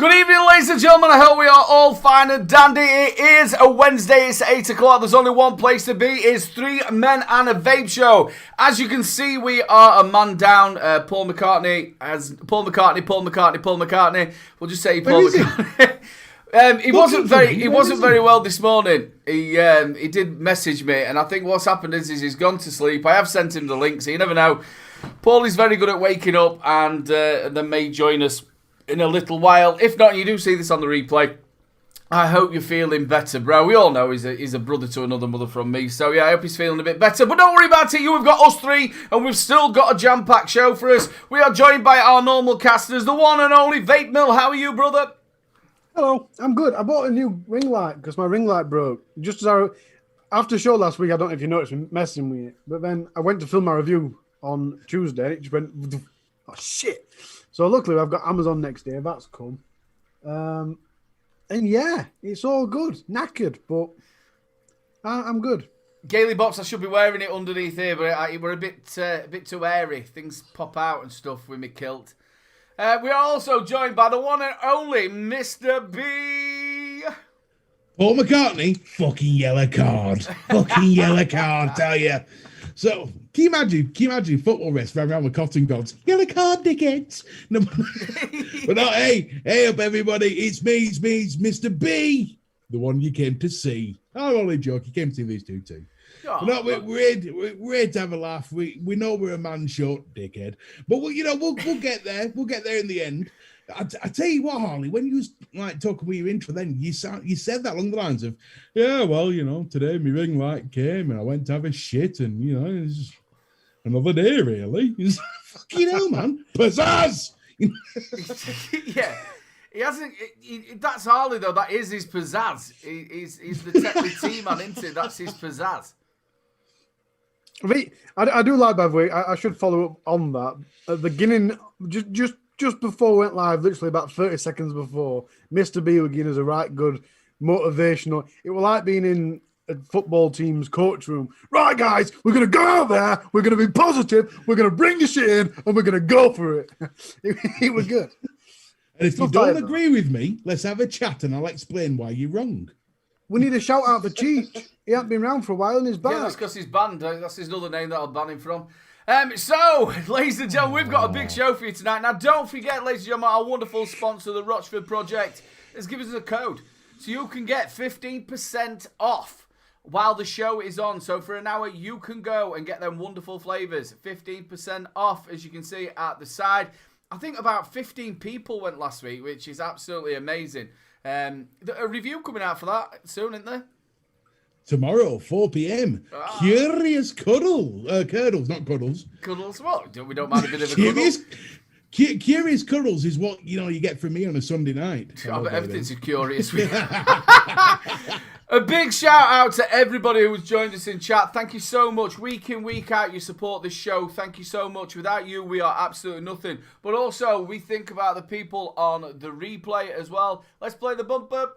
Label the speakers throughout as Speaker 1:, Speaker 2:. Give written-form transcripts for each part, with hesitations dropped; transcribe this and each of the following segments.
Speaker 1: Good evening, ladies and gentlemen. I hope we are all fine and dandy. It is a Wednesday. It's 8 o'clock. There's only one place to be. It's Three Men and a Vape Show. As you can see, we are a man down. Paul McCartney. We'll just say Paul McCartney. He wasn't very well this morning. He did message me, and I think what's happened is he's gone to sleep. I have sent him the link, so you never know. Paul is very good at waking up, and then may join us in a little while. If not, you do see this on the replay. I hope you're feeling better, bro. We all know he's a brother to another mother from me. So, yeah, I hope he's feeling a bit better. But don't worry about it. We've got us three, and we've still got a jam-packed show for us. We are joined by our normal casters, the one and only Vapemill. How are you, brother?
Speaker 2: Hello, I'm good. I bought a new ring light because my ring light broke. Just as after the show last week, I don't know if you noticed me messing with it, but then I went to film my review on Tuesday. It just went, oh, shit. So luckily, I've got Amazon next day. That's come. And yeah, it's all good. Knackered, but I'm good.
Speaker 1: Gaily Box, I should be wearing it underneath here, but we're a bit too airy. Things pop out and stuff with my kilt. We are also joined by the one and only Mr. B.
Speaker 3: Paul McCartney, fucking yellow card. Fucking yellow card, tell you. So, can you imagine football refs running around with cotton gods? Yellow card, dickheads. No, but no, hey up everybody, it's me, Mr. B, the one you came to see. I'm only joking, you came to see these two too. Oh, no, we're here to have a laugh. We know we're a man short, dickhead. But we'll get there. We'll get there in the end. I tell you what, Harley, when you was like talking with your intro, then you said that along the lines of, yeah, well, today my ring light came and I went to have a shit, and it's just another day, really. It's fucking hell, man, pizzazz.
Speaker 1: Yeah. He hasn't. That's Harley though. That is his pizzazz. He's the technically man, isn't it? That's his pizzazz.
Speaker 2: I do like, by the way, I should follow up on that. At the beginning, just before we went live, literally about 30 seconds before, Mr. B was giving us a right good motivational. It was like being in a football team's coach room. Right, guys, we're going to go out there, we're going to be positive, we're going to bring the shit in, and we're going to go for it. It was good.
Speaker 3: And if you don't agree with me, let's have a chat and I'll explain why you're wrong.
Speaker 2: We need a shout out for Cheech. He hasn't been around for a while and he's back.
Speaker 1: Yeah, that's because he's banned. That's his other name that I'll ban him from. So, ladies and gentlemen, we've got a big show for you tonight. Now, don't forget, ladies and gentlemen, our wonderful sponsor, the Rochford Project, has given us a code. So you can get 15% off while the show is on. So for an hour, you can go and get them wonderful flavours. 15% off, as you can see at the side. I think about 15 people went last week, which is absolutely amazing. A review coming out for that soon, isn't there?
Speaker 3: Tomorrow, 4 p.m. Curious Curdles, not Cuddles.
Speaker 1: Cuddles? What? We don't mind a bit of a cuddle.
Speaker 3: Curious Cuddles is what you get from me on a Sunday night.
Speaker 1: I bet everything's curious. A big shout out to everybody who's joined us in chat. Thank you so much. Week in, week out, you support this show. Thank you so much. Without you, we are absolutely nothing. But also, we think about the people on the replay as well. Let's play the bumper.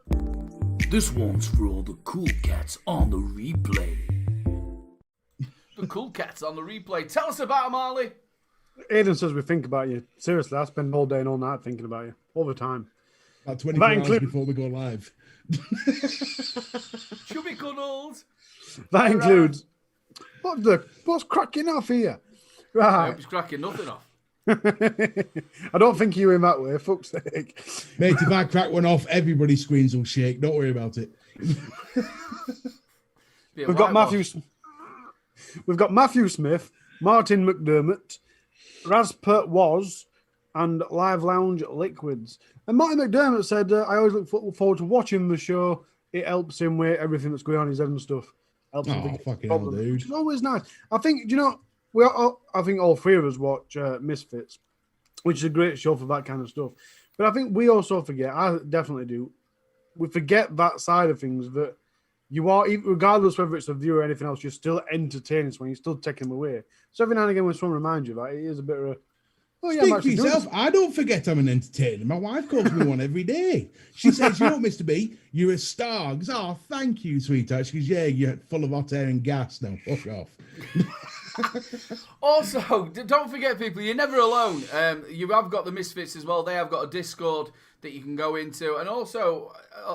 Speaker 1: This one's for all the cool cats on the replay. The cool cats on the replay. Tell us about them, Marley.
Speaker 2: Aidan says we think about you. Seriously, I spend all day and all night thinking about you. All the time.
Speaker 3: About 24 hours before we go live.
Speaker 1: Chubby cuddles.
Speaker 2: That includes what's cracking off here? Right.
Speaker 1: I hope he's cracking nothing off.
Speaker 2: I don't think you in that way, fuck's sake.
Speaker 3: Mate, if I crack one off, everybody's screens will shake. Don't worry about it.
Speaker 2: We've got Matthew Smith, Martin McDermott, Raspert Was, and Live Lounge Liquids. And Martin McDermott said, I always look forward to watching the show. It helps him with everything that's going on in his head and stuff. Helps him
Speaker 3: fucking hell, dude.
Speaker 2: It's always nice. I think, I think all three of us watch Misfits, which is a great show for that kind of stuff. But I think we also forget, I definitely do, we forget that side of things, that you are, regardless whether it's a viewer or anything else, you're still entertaining someone, you're still taking them away. So every now and again when someone reminds you of that, it is a bit of a, oh yeah,
Speaker 3: speak for yourself. I don't forget I'm an entertainer. My wife calls me one every day. She says, Mr. B, you're a star. I goes, oh, thank you, sweetheart. She goes, yeah, you're full of hot air and gas now. Fuck off.
Speaker 1: Also, don't forget, people, you're never alone. You have got the Misfits as well. They have got a Discord that you can go into. And also,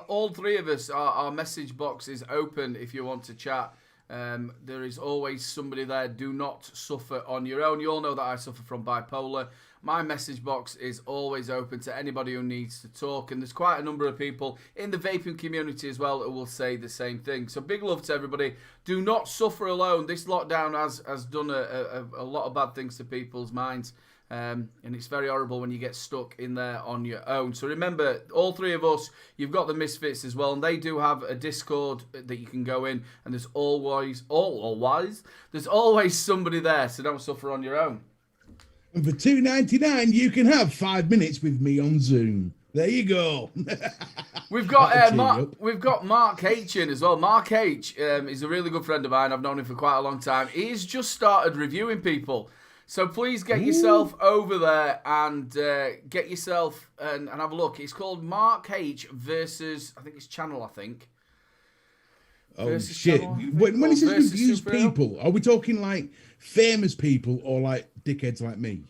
Speaker 1: all three of us, our message box is open if you want to chat. There is always somebody there. Do not suffer on your own. You all know that I suffer from bipolar. My message box is always open to anybody who needs to talk. And there's quite a number of people in the vaping community as well who will say the same thing. So big love to everybody. Do not suffer alone. This lockdown has done a lot of bad things to people's minds. And it's very horrible when you get stuck in there on your own. So remember, all three of us, you've got the Misfits as well. And they do have a Discord that you can go in. And there's always somebody there. So don't suffer on your own.
Speaker 3: And for $2.99, you can have 5 minutes with me on Zoom. There you go.
Speaker 1: We've got Mark H in as well. Mark H is a really good friend of mine. I've known him for quite a long time. He's just started reviewing people. So please get yourself over there and get yourself and have a look. It's called Mark H versus, I think it's Channel,
Speaker 3: Oh,
Speaker 1: versus
Speaker 3: shit.
Speaker 1: Channel,
Speaker 3: When he says
Speaker 1: versus
Speaker 3: reviews
Speaker 1: Superhero.
Speaker 3: people, are we talking like famous people or like dickheads like me?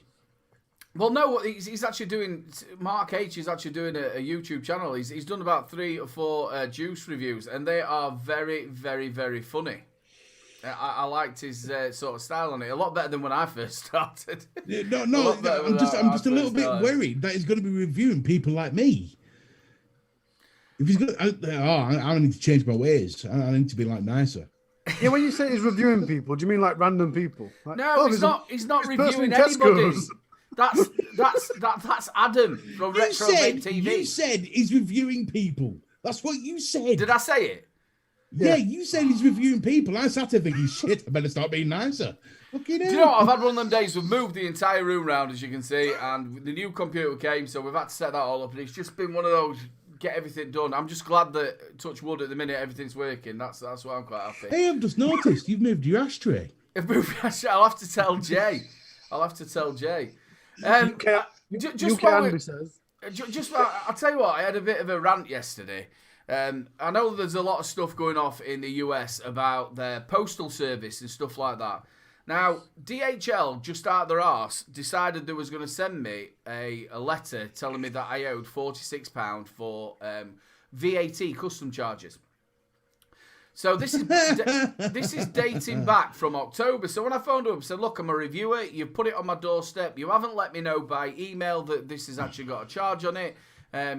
Speaker 1: Well, no, he's actually doing. Mark H is actually doing a YouTube channel. He's done about 3 or 4 juice reviews, and they are very, very, very funny. I liked his sort of style on it a lot better than when I first started.
Speaker 3: No, I'm just a little bit worried that he's going to be reviewing people like me. If he's going, I need to change my ways. I need to be like nicer.
Speaker 2: Yeah, when you say he's reviewing people, do you mean like random people? Like,
Speaker 1: No, he's not reviewing anybody. That's Adam from Retro Vape TV.
Speaker 3: You said he's reviewing people. That's what you said.
Speaker 1: Did I say it?
Speaker 3: Yeah, you said he's reviewing people. I sat there thinking, shit, I better start being nicer.
Speaker 1: Do you know what? I've had one of them days. We've moved the entire room round, as you can see, and the new computer came, so we've had to set that all up, and it's just been one of those get everything done. I'm just glad that, touch wood, at the minute everything's working. That's why I'm quite happy.
Speaker 3: Hey, I've just noticed you've moved your ashtray.
Speaker 1: I'll have to tell Jay. I'll tell you what, I had a bit of a rant yesterday. I know there's a lot of stuff going off in the US about their postal service and stuff like that. Now, DHL, just out their arse, decided they was going to send me a letter telling me that I owed £46 for VAT custom charges. So this is dating back from October. So when I phoned up and said, look, I'm a reviewer, you've put it on my doorstep, you haven't let me know by email that this has actually got a charge on it,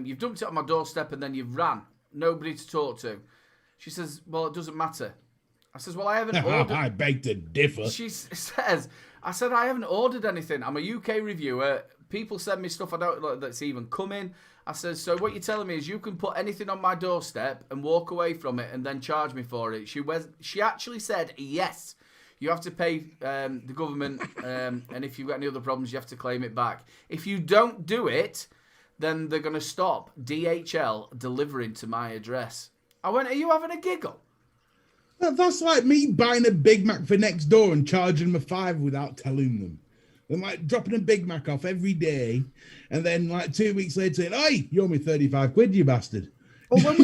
Speaker 1: you've dumped it on my doorstep and then you've ran. Nobody to talk to. She says, well, it doesn't matter. I says, well, I haven't ordered.
Speaker 3: I beg to differ.
Speaker 1: She says, I haven't ordered anything. I'm a UK reviewer. People send me stuff I don't like that's even coming. I says, so what you're telling me is you can put anything on my doorstep and walk away from it and then charge me for it. She actually said, yes, you have to pay the government, and if you've got any other problems, you have to claim it back. If you don't do it, then they're going to stop DHL delivering to my address. I went, are you having a giggle?
Speaker 3: That's like me buying a Big Mac for next door and charging them a £5 without telling them. I'm like dropping a Big Mac off every day, and then like 2 weeks later saying, "Oi, you owe me 35 quid, you bastard."
Speaker 2: Well,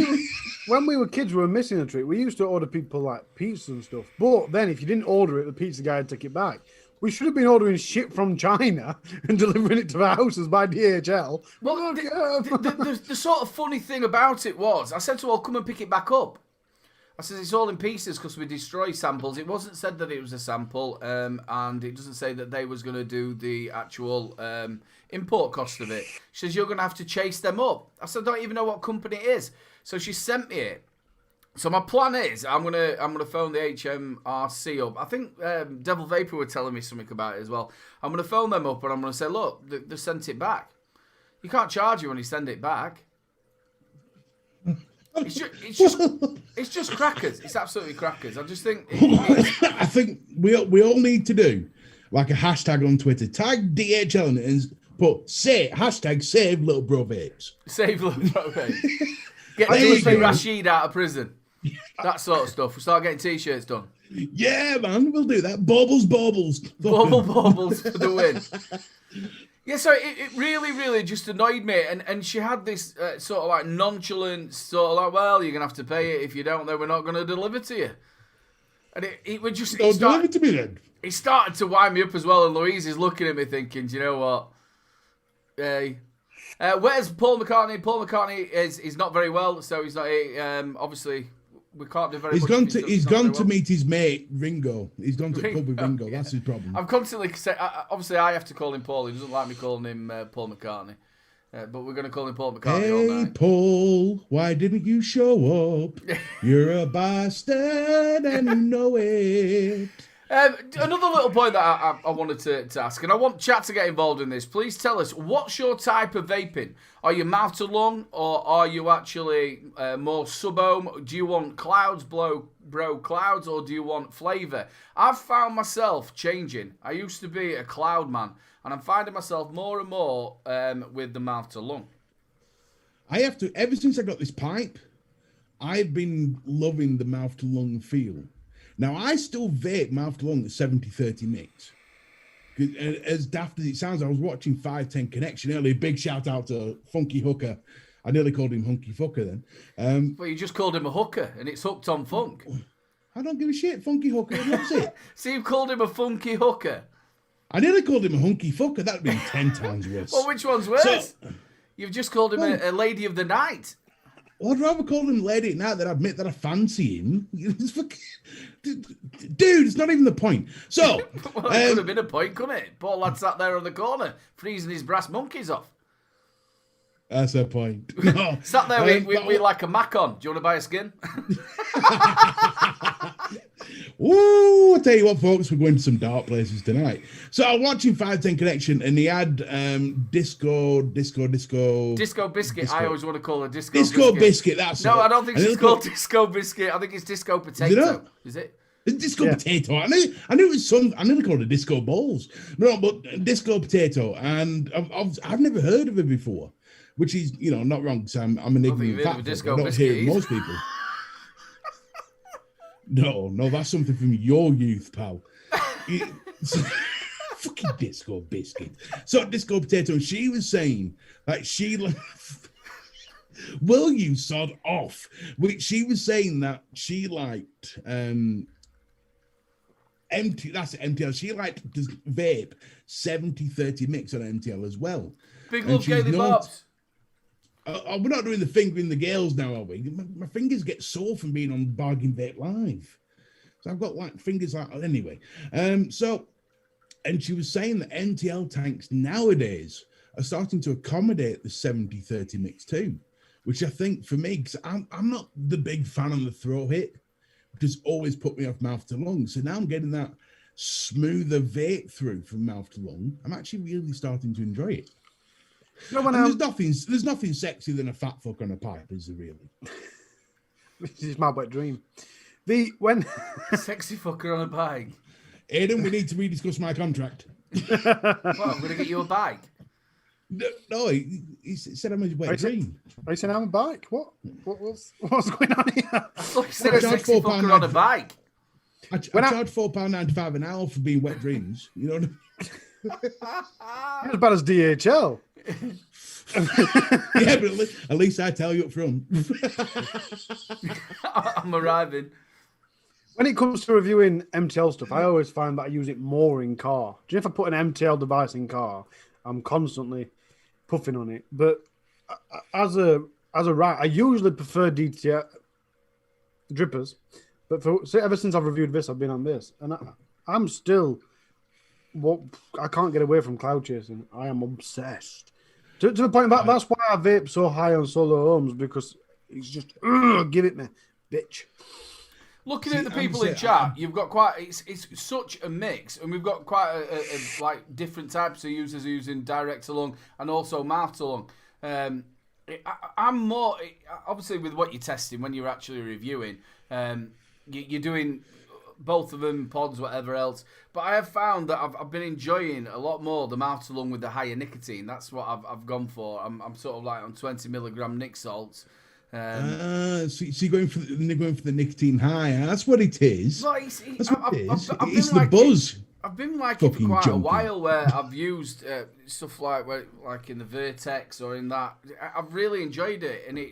Speaker 2: when we were kids, we were missing a treat. We used to order people like pizza and stuff. But then if you didn't order it, the pizza guy would take it back. We should have been ordering shit from China and delivering it to our houses by DHL.
Speaker 1: Well, the sort of funny thing about it was, I said to her, come and pick it back up. I said, it's all in pieces because we destroy samples. It wasn't said that it was a sample, and it doesn't say that they was going to do the actual import cost of it. She says, you're going to have to chase them up. I said, I don't even know what company it is. So she sent me it. So my plan is, I'm gonna phone the HMRC up. I think Devil Vapor were telling me something about it as well. I'm going to phone them up and I'm going to say, look, they sent it back. You can't charge you when you send it back. It's just crackers. It's absolutely crackers. I just think.
Speaker 3: I think we all need to do like a hashtag on Twitter. Tag DHL and put hashtag save little bro vapes.
Speaker 1: Save little bro vapes. Get Dusty Rashid out of prison. That sort of stuff. We'll start getting t-shirts done.
Speaker 3: Yeah, man, we'll do that. Baubles.
Speaker 1: Baubles for the win. Yeah, so it really, really just annoyed me. And she had this sort of like nonchalant, sort of like, well, you're going to have to pay it. If you don't, then we're not going to deliver to you. And it would just...
Speaker 3: Don't deliver to me then.
Speaker 1: He started to wind me up as well, and Louise is looking at me thinking, do you know what? Hey. Where's Paul McCartney? Paul McCartney is not very well, so he's not. Obviously, we can't do very much.
Speaker 3: He's gone to meet his mate Ringo. He's gone to the pub with Ringo. Yeah. That's his problem.
Speaker 1: I'm constantly obviously I have to call him Paul. He doesn't like me calling him Paul McCartney. But we're going to call him Paul McCartney all night.
Speaker 3: Hey, Paul, why didn't you show up? You're a bastard and you know it.
Speaker 1: Another little point that I wanted to ask, and I want chat to get involved in this. Please tell us, what's your type of vaping? Are you mouth to lung, or are you actually more sub-ohm? Do you want clouds, bro clouds, or do you want flavour? I've found myself changing. I used to be a cloud man, and I'm finding myself more and more with the mouth to lung.
Speaker 3: I have to, ever since I got this pipe, I've been loving the mouth to lung feel. Now, I still vape mouth to lung at 70-30 mix. As daft as it sounds, I was watching 510 Connection earlier. Big shout out to Funky Hooker. I nearly called him Hunky Fucker then.
Speaker 1: Well, you just called him a hooker, and it's hooked on funk.
Speaker 3: I don't give a shit. Funky Hooker, that's it.
Speaker 1: So you've called him a funky hooker?
Speaker 3: I nearly called him a Hunky Fucker. That'd be 10 times worse.
Speaker 1: Well, which one's worse? You've just called him a lady of the night.
Speaker 3: I'd rather call him lady at night than admit that I fancy him. Dude, it's not even the point. So,
Speaker 1: well, it could have been a point, couldn't it? Poor lad sat there on the corner, freezing his brass monkeys off.
Speaker 3: That's a point. No.
Speaker 1: Sat there with like a mac on. Do you want to buy a skin?
Speaker 3: Ooh, I'll tell you what, folks, we're going to some dark places tonight. So I'm watching 510 Connection, and he had Disco Biscuit.
Speaker 1: Disco. I always want to call it Disco
Speaker 3: Biscuit, that's
Speaker 1: no,
Speaker 3: it.
Speaker 1: I don't think it's called Disco Biscuit. I think it's Disco Potato. Is it?
Speaker 3: It's Disco Potato. I knew it was some. I nearly called it Disco Balls. No, but Disco Potato, and I've never heard of it before, which is not wrong because I'm an ignorant fat fuck. I don't hear it most people. No, that's something from your youth, pal. Fucking Disco Biscuit. So Disco Potato, and she was saying like will you sod off? She was saying that she liked MTL. She liked vape 70-30 mix on MTL as well.
Speaker 1: Big love, Gaily Bobs.
Speaker 3: We're not doing the fingering the girls now, are we? My fingers get sore from being on Bargain Vape Live. So I've got fingers like anyway. And she was saying that MTL tanks nowadays are starting to accommodate the 70-30 mix too, which I think for me, because I'm not the big fan on the throw hit, which has always put me off mouth to lung. So now I'm getting that smoother vape through from mouth to lung. I'm actually really starting to enjoy it. There's nothing sexy than a fat fuck on a pipe, is there really?
Speaker 2: This is my wet dream.
Speaker 1: Sexy fucker on a bike.
Speaker 3: Aidan, we need to rediscuss my contract.
Speaker 1: Well, I'm going to get you a bike.
Speaker 3: No, he said I'm a wet dream.
Speaker 2: Are you saying I'm a bike? What's going on here?
Speaker 1: I thought you said a sexy fucker on a bike.
Speaker 3: I charge £4.95 an hour for being wet dreams. You know what I mean?
Speaker 2: As bad as DHL.
Speaker 3: Yeah, but at least I tell you up front.
Speaker 1: I'm arriving.
Speaker 2: When it comes to reviewing MTL stuff, I always find that I use it more in car. Do you know if I put an MTL device in car, I'm constantly puffing on it. But as a I usually prefer DTL drippers. But ever since I've reviewed this, I've been on this, and I'm still. I can't get away from cloud chasing. I am obsessed. To the point that that's why I vape so high on solo ohms, because it's just give it me, bitch.
Speaker 1: Looking at the people in chat, you've got it's such a mix, and we've got quite a like different types of users using direct to lung and also mouth to lung. I'm more obviously with what you're testing when you're actually reviewing. You're doing both of them, pods, whatever else. But I have found that I've been enjoying a lot more the mouth to lung with the higher nicotine. That's what I've gone for. I'm sort of like on 20 milligram nic salts.
Speaker 3: So you're going for the nicotine high. That's what it is.
Speaker 1: No,
Speaker 3: That's what it is. It's the buzz.
Speaker 1: I've been like it for quite
Speaker 3: junkie.
Speaker 1: A while where I've used stuff like in the Vertex or in that. I've really enjoyed it, and you're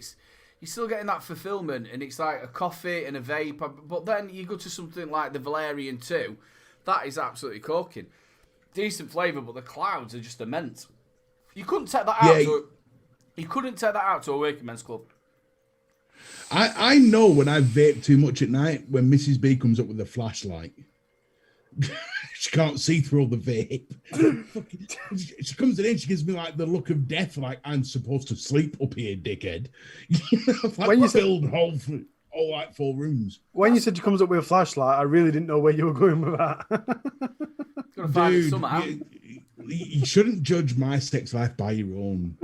Speaker 1: still getting that fulfillment, and it's like a coffee and a vape. But then you go to something like the Valerian 2. That is absolutely corking. Decent flavour, but the clouds are just immense. You couldn't take that out. You couldn't take that out to a working men's club.
Speaker 3: I know when I vape too much at night when Mrs. B comes up with a flashlight. She can't see through all the vape. She comes in, she gives me like the look of death, like I'm supposed to sleep up here, dickhead. Like when you filled all like 4 rooms.
Speaker 2: When you said she comes up with a flashlight, I really didn't know where you were going with that.
Speaker 1: Gotta find it somehow.
Speaker 3: You shouldn't judge my sex life by your own.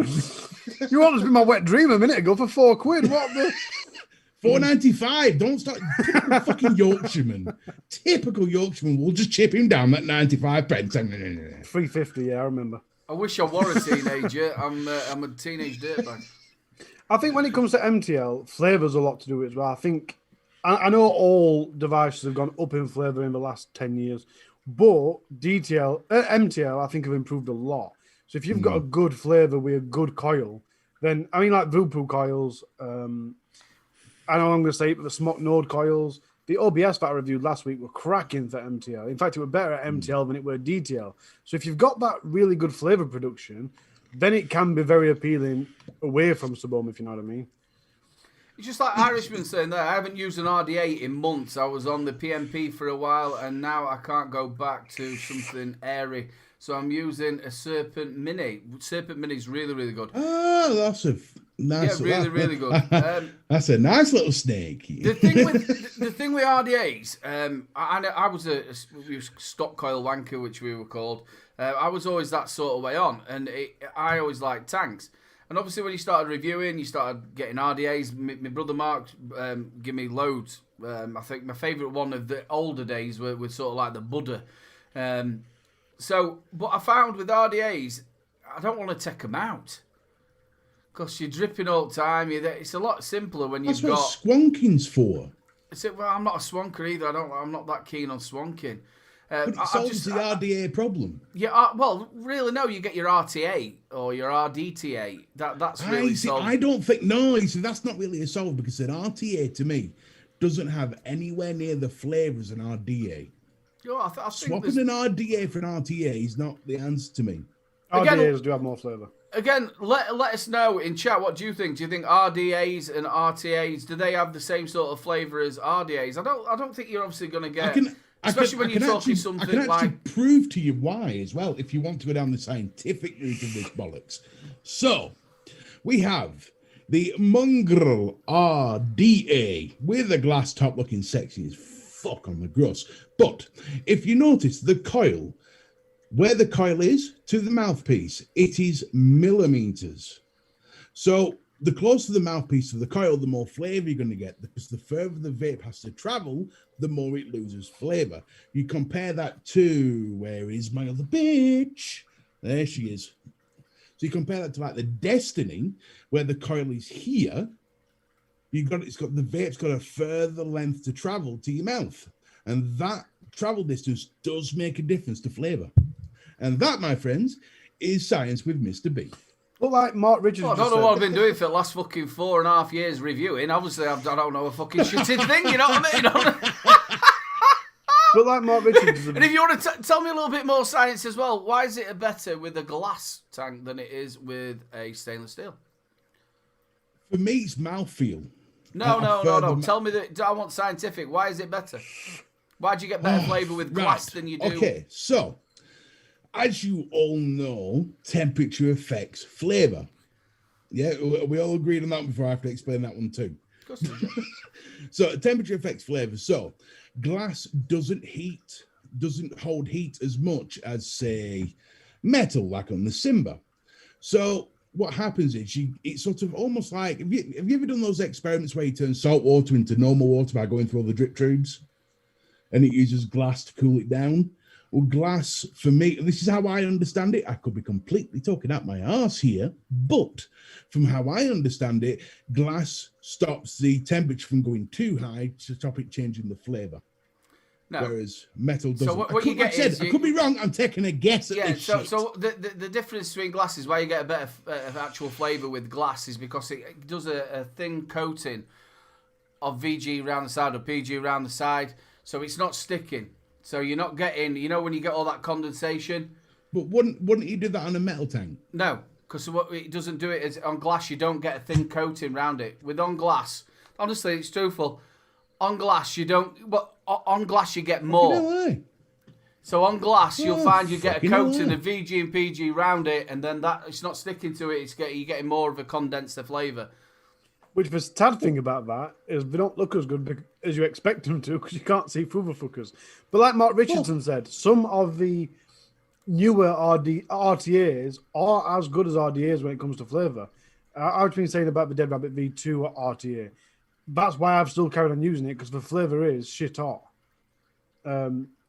Speaker 2: You wanted to be my wet dream a minute ago for £4. What the?
Speaker 3: $4.95. Don't start. Typical fucking Yorkshireman. Typical Yorkshireman. We'll just chip him down that 95 pence.
Speaker 2: $3.50. Yeah, I remember.
Speaker 1: I wish I were a teenager. I'm a teenage dirtbag.
Speaker 2: I think when it comes to MTL, flavours a lot to do with it as well. I know all devices have gone up in flavour in the last 10 years, but MTL, I think have improved a lot. So if you've got a good flavour with a good coil, then I mean like Vupu coils. I know I'm going to say it, but the Smock Node coils, the OBS that I reviewed last week were cracking for MTL. In fact, it were better at MTL than it were DTL. So if you've got that really good flavour production, then it can be very appealing away from sub-ohm, if you know what I mean.
Speaker 1: It's just like Irishman saying that I haven't used an RD8 in months. I was on the PMP for a while, and now I can't go back to something airy. So I'm using a Serpent Mini. Serpent Mini is really, really good.
Speaker 3: Oh, that's a nice.
Speaker 1: Yeah, really, really good.
Speaker 3: That's a nice little snake.
Speaker 1: The thing with RDAs, I was a stock coil wanker, which we were called. I was always that sort of way on, and I always liked tanks. And obviously, when you started reviewing, you started getting RDAs. My brother Mark gave me loads. I think my favourite one of the older days were sort of like the Buddha. But I found with RDAs, I don't want to take them out because you're dripping all the time. It's a lot simpler when you've got.
Speaker 3: That's what swanking's for.
Speaker 1: Well, I'm not a swanker either. I'm not that keen on swanking.
Speaker 3: But it solves the RDA problem.
Speaker 1: Yeah, well, really, no. You get your RTA or your RDTA. That's really solved.
Speaker 3: I don't think. No, that's not really a solve because an RTA to me doesn't have anywhere near the flavour as an RDA.
Speaker 1: I think
Speaker 3: swapping an RDA for an RTA is not the answer to me.
Speaker 2: RDAs do have more flavour.
Speaker 1: Again, let us know in chat. What do you think? Do you think RDAs and RTAs, do they have the same sort of flavour as RDAs? I don't think you're obviously going to get. Especially when you're talking something like. I can actually
Speaker 3: prove to you why as well, if you want to go down the scientific route of this bollocks. So, we have the Mongrel RDA with a glass top looking sexy as fuck on the gross. But if you notice the coil, where the coil is to the mouthpiece, it is millimeters. So the closer the mouthpiece to the coil, the more flavor you're going to get, because the further the vape has to travel, the more it loses flavor. You compare that to, where is my other bitch? There she is. So you compare that to like the Destiny, where the coil is here. The vape's got a further length to travel to your mouth. And that travel distance does make a difference to flavor. And that, my friends, is science with Mr. B.
Speaker 2: Well, like Mark Richards.
Speaker 1: Well, I don't know what I've been doing for the last fucking 4.5 years reviewing. Obviously, I don't know a fucking shitting thing, you know what I mean?
Speaker 2: But like Mark Richards.
Speaker 1: And if you want to tell me a little bit more science as well, why is it better with a glass tank than it is with a stainless steel?
Speaker 3: For me, it's mouthfeel.
Speaker 1: No. Tell me that. I want scientific. Why is it better? Why do you get better flavour with glass than you do?
Speaker 3: Okay, so as you all know, temperature affects flavour. Yeah, we all agreed on that before. I have to explain that one too.
Speaker 1: Of course it does.
Speaker 3: So temperature affects flavour. So glass doesn't hold heat as much as, say, metal, like on the Simba. So what happens is it's sort of almost like, have you ever done those experiments where you turn salt water into normal water by going through all the drip tubes? And it uses glass to cool it down. Well, glass, for me, this is how I understand it. I could be completely talking out my arse here, but from how I understand it, glass stops the temperature from going too high to stop it changing the flavour. No. Whereas metal doesn't. So what you get is... I could be wrong. I'm taking a guess at this shit.
Speaker 1: So the difference between glass is why you get a better actual flavour with glass is because it does a thin coating of VG around the side or PG around the side. So it's not sticking. So you're not getting, when you get all that condensation.
Speaker 3: But wouldn't you do that on a metal tank?
Speaker 1: No, because it doesn't do it on glass. You don't get a thin coating around it. With on glass, honestly, it's truthful. On glass, you don't. Well, on glass you get more. So on glass, you'll find you get a coating of VG and PG round it, and then that it's not sticking to it. You're getting more of a condenser flavour.
Speaker 2: Which the sad thing about that is they don't look as good as you expect them to, because you can't see through the fuckers. But like Mark Richardson said, some of the newer RTAs are as good as RDAs when it comes to flavour. I've been saying about the Dead Rabbit V2 RTA. That's why I've still carried on using it, because the flavour is shit hot.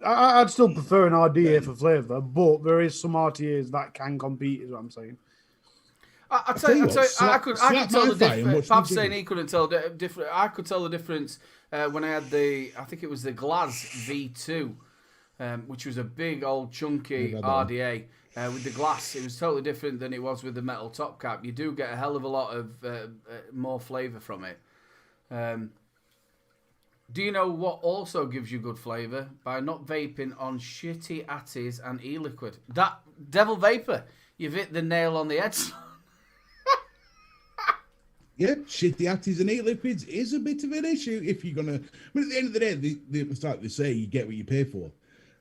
Speaker 2: I'd still prefer an RDA for flavour, but there is some RTAs that can compete, is what I'm saying.
Speaker 1: I could tell the difference. Pab's saying he couldn't tell the difference. I could tell the difference when I had I think it was the Glaz V2, which was a big old chunky RDA. With the glass, it was totally different than it was with the metal top cap. You do get a hell of a lot of more flavour from it. Do you know what also gives you good flavour? By not vaping on shitty atties and e-liquid. That Devil Vapor, you've hit the nail on the head.
Speaker 3: Yeah, shitty atties and e-liquids is a bit of an issue if you're gonna. But at the end of the day, it's like they say, you get what you pay for.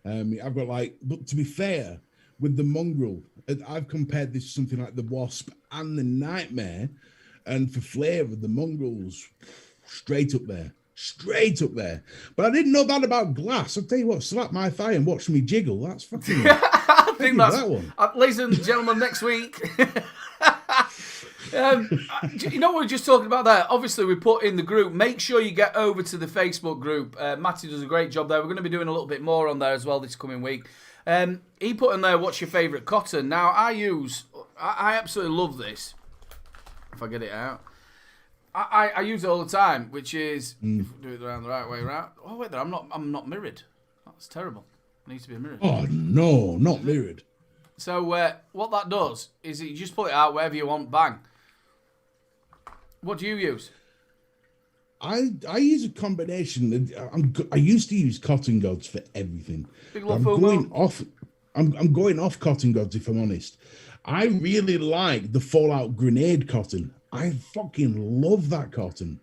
Speaker 3: I've got but to be fair, with the mongrel, I've compared this to something like the Wasp and the Nightmare, and for flavour, the mongrel's straight up there. But I didn't know that about glass. I'll tell you what, slap my thigh and watch me jiggle. That's fucking.
Speaker 1: I think that's
Speaker 3: that one.
Speaker 1: Ladies and gentlemen, next week. You know what we were just talking about there? Obviously, we put in the group. Make sure you get over to the Facebook group. Matty does a great job there. We're going to be doing a little bit more on there as well this coming week. He put in there, what's your favourite cotton? Now, I absolutely love this. If I get it out. I use it all the time, which is, if we do it around the right way around. Oh, wait there, I'm not mirrored. That's terrible. I need to be mirrored.
Speaker 3: Oh, no, not mirrored.
Speaker 1: So what that does is you just pull it out wherever you want, bang. What do you use?
Speaker 3: I use a combination. I used to use Cotton Gods for everything. I'm going off Cotton Gods, if I'm honest. I really like the Fallout Grenade cotton. I fucking love that cotton.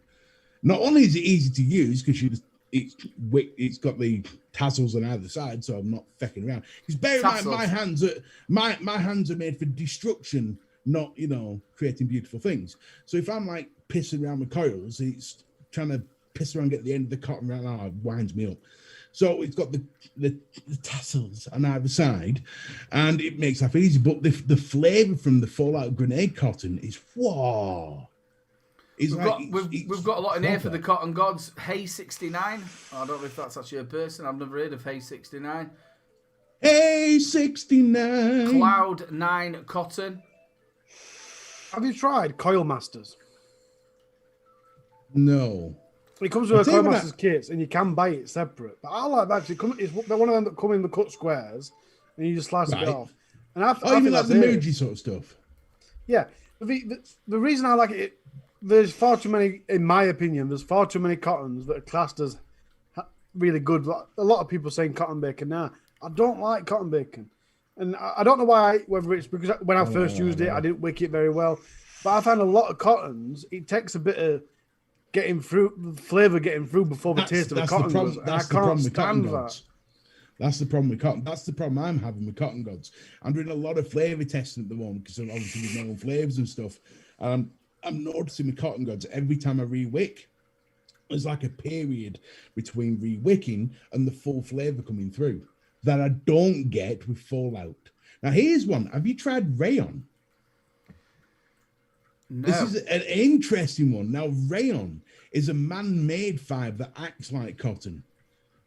Speaker 3: Not only is it easy to use because it's got the tassels on either side, so I'm not fecking around. Because bear in mind, my hands are made for destruction, not creating beautiful things. So if I'm like pissing around with coils, it's trying to piss around, get the end of the cotton right now, it winds me up. So it's got the tassels on either side, and it makes life easy. But the flavour from the Fallout Grenade cotton is wow.
Speaker 1: We've got a lot in here for the Cotton Gods. Hey 69. I don't know if that's actually a person. I've never heard of Hey 69.
Speaker 3: Hey 69.
Speaker 1: Cloud 9 Cotton.
Speaker 2: Have you tried Coil Masters?
Speaker 3: No.
Speaker 2: It comes with a Coil Masters kit, and you can buy it separate. But I like that. It's one of them that come in the cut squares, and you just slice it off. And I
Speaker 3: even like the Muji sort of stuff.
Speaker 2: Yeah. The reason I like it, there's far too many, in my opinion, there's far too many cottons that are classed as really good. A lot of people saying cotton bacon now. I don't like cotton bacon. And I don't know why, whether it's because when I first used it, I didn't wick it very well. But I find a lot of cottons, it takes a bit of getting through, the flavour getting through before the taste of the cotton goes. And I can't stand that.
Speaker 3: That's the problem with cotton. That's the problem I'm having with Cotton Gods. I'm doing a lot of flavour testing at the moment because obviously with my own flavours and stuff. I'm noticing with Cotton Gods, every time I re-wick, there's like a period between re-wicking and the full flavour coming through that I don't get with Fallout. Now, here's one. Have you tried Rayon?
Speaker 1: No.
Speaker 3: This is an interesting one. Now, Rayon is a man-made fibre that acts like cotton.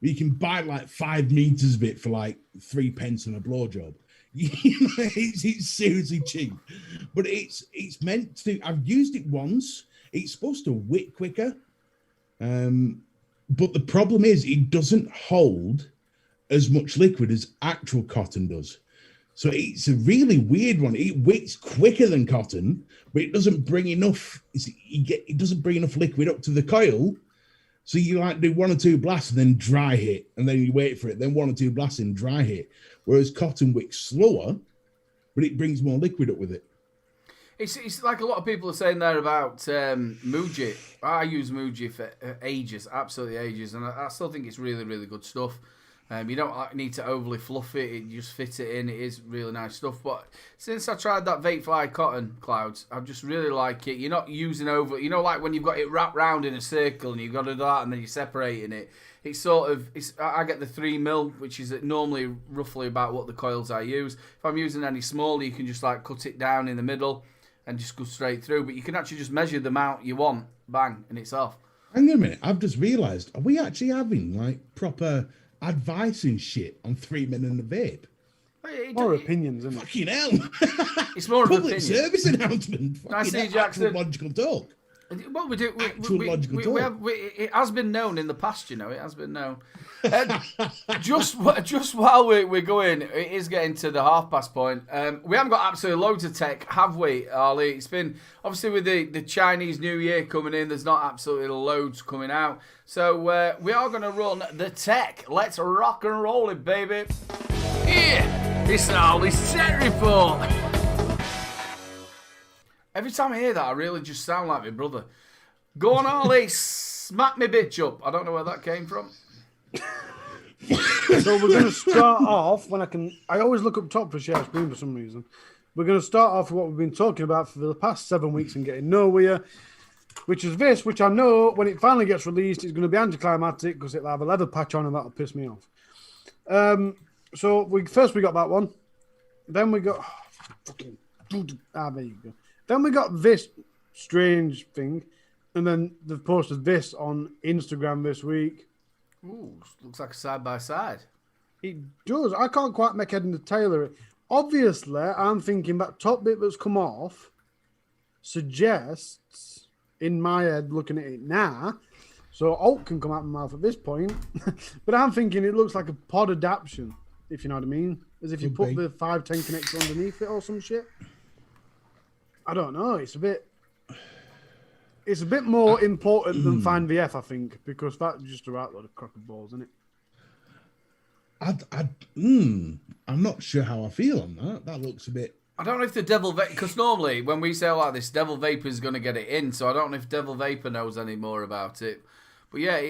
Speaker 3: You can buy like 5 meters of it for like 3 pence on a blowjob. It's seriously cheap, but it's meant to. I've used it once. It's supposed to wick quicker, but the problem is it doesn't hold as much liquid as actual cotton does. So it's a really weird one. It wicks quicker than cotton, but it doesn't bring enough. It doesn't bring enough liquid up to the coil So you like do 1 or 2 blasts and then dry hit, and then you wait for it, then 1 or 2 blasts and dry hit. Whereas cotton wick's slower, but it brings more liquid up with it.
Speaker 1: It's like a lot of people are saying there about Muji. I use Muji for ages, absolutely ages, and I still think it's really, really good stuff. You don't need to overly fluff it, you just fit it in, it is really nice stuff. But since I tried that Vapefly Cotton Clouds, I just really like it. You're not using over, like when you've got it wrapped round in a circle and you've got to do that and then you're separating it. It's sort of, I get the 3mm, which is normally roughly about what the coils I use. If I'm using any smaller, you can just like cut it down in the middle and just go straight through. But you can actually just measure the amount you want, bang, and it's off.
Speaker 3: Hang on a minute, I've just realised, are we actually having like proper advice and shit on 3 men and a vape?
Speaker 2: More opinions, isn't it?
Speaker 3: Fucking hell.
Speaker 1: It's more of an
Speaker 3: Public
Speaker 1: opinion.
Speaker 3: service announcement.
Speaker 1: Nice to see you,
Speaker 3: Fucking
Speaker 1: Jackson.
Speaker 3: logical talk.
Speaker 1: Well, we do.
Speaker 3: Logical talk.
Speaker 1: It has been known in the past, it has been known. Just while we're going, it is getting to the 1/2 point. We haven't got absolutely loads of tech, have we, Arlie? It's been, obviously, with the Chinese New Year coming in, there's not absolutely loads coming out. So we are going to run the tech. Let's rock and roll it, baby. Yeah, it's Arlie's Tech Report. Every time I hear that, I really just sound like my brother. Go on, Arlie, smack me bitch up. I don't know where that came from.
Speaker 2: So we're going to start off I always look up top for share screen for some reason. We're going to start off with what we've been talking about for the past 7 weeks and getting nowhere, which is this, which I know when it finally gets released, it's going to be anticlimactic because it'll have a leather patch on and that'll piss me off. So we got that one. Then we got... there you go. Then we got this strange thing, and then they've posted this on Instagram this week.
Speaker 1: Ooh, looks like a side-by-side.
Speaker 2: It does. I can't quite make head and tail of it. Obviously, I'm thinking that top bit that's come off suggests, in my head, looking at it now, so Alt can come out of my mouth at this point, but I'm thinking it looks like a pod adaptation, if you know what I mean. As if you put the 510 connector underneath it or some shit. I don't know. It's a bit more important than Fine VF, I think, because that's just a right load of crock of balls, isn't it?
Speaker 3: I'm not sure how I feel on that. That looks a bit...
Speaker 1: I don't know if the Devil Vape... Because normally, when we say like this, Devil Vapor is going to get it in, so I don't know if Devil Vapor knows any more about it. But yeah,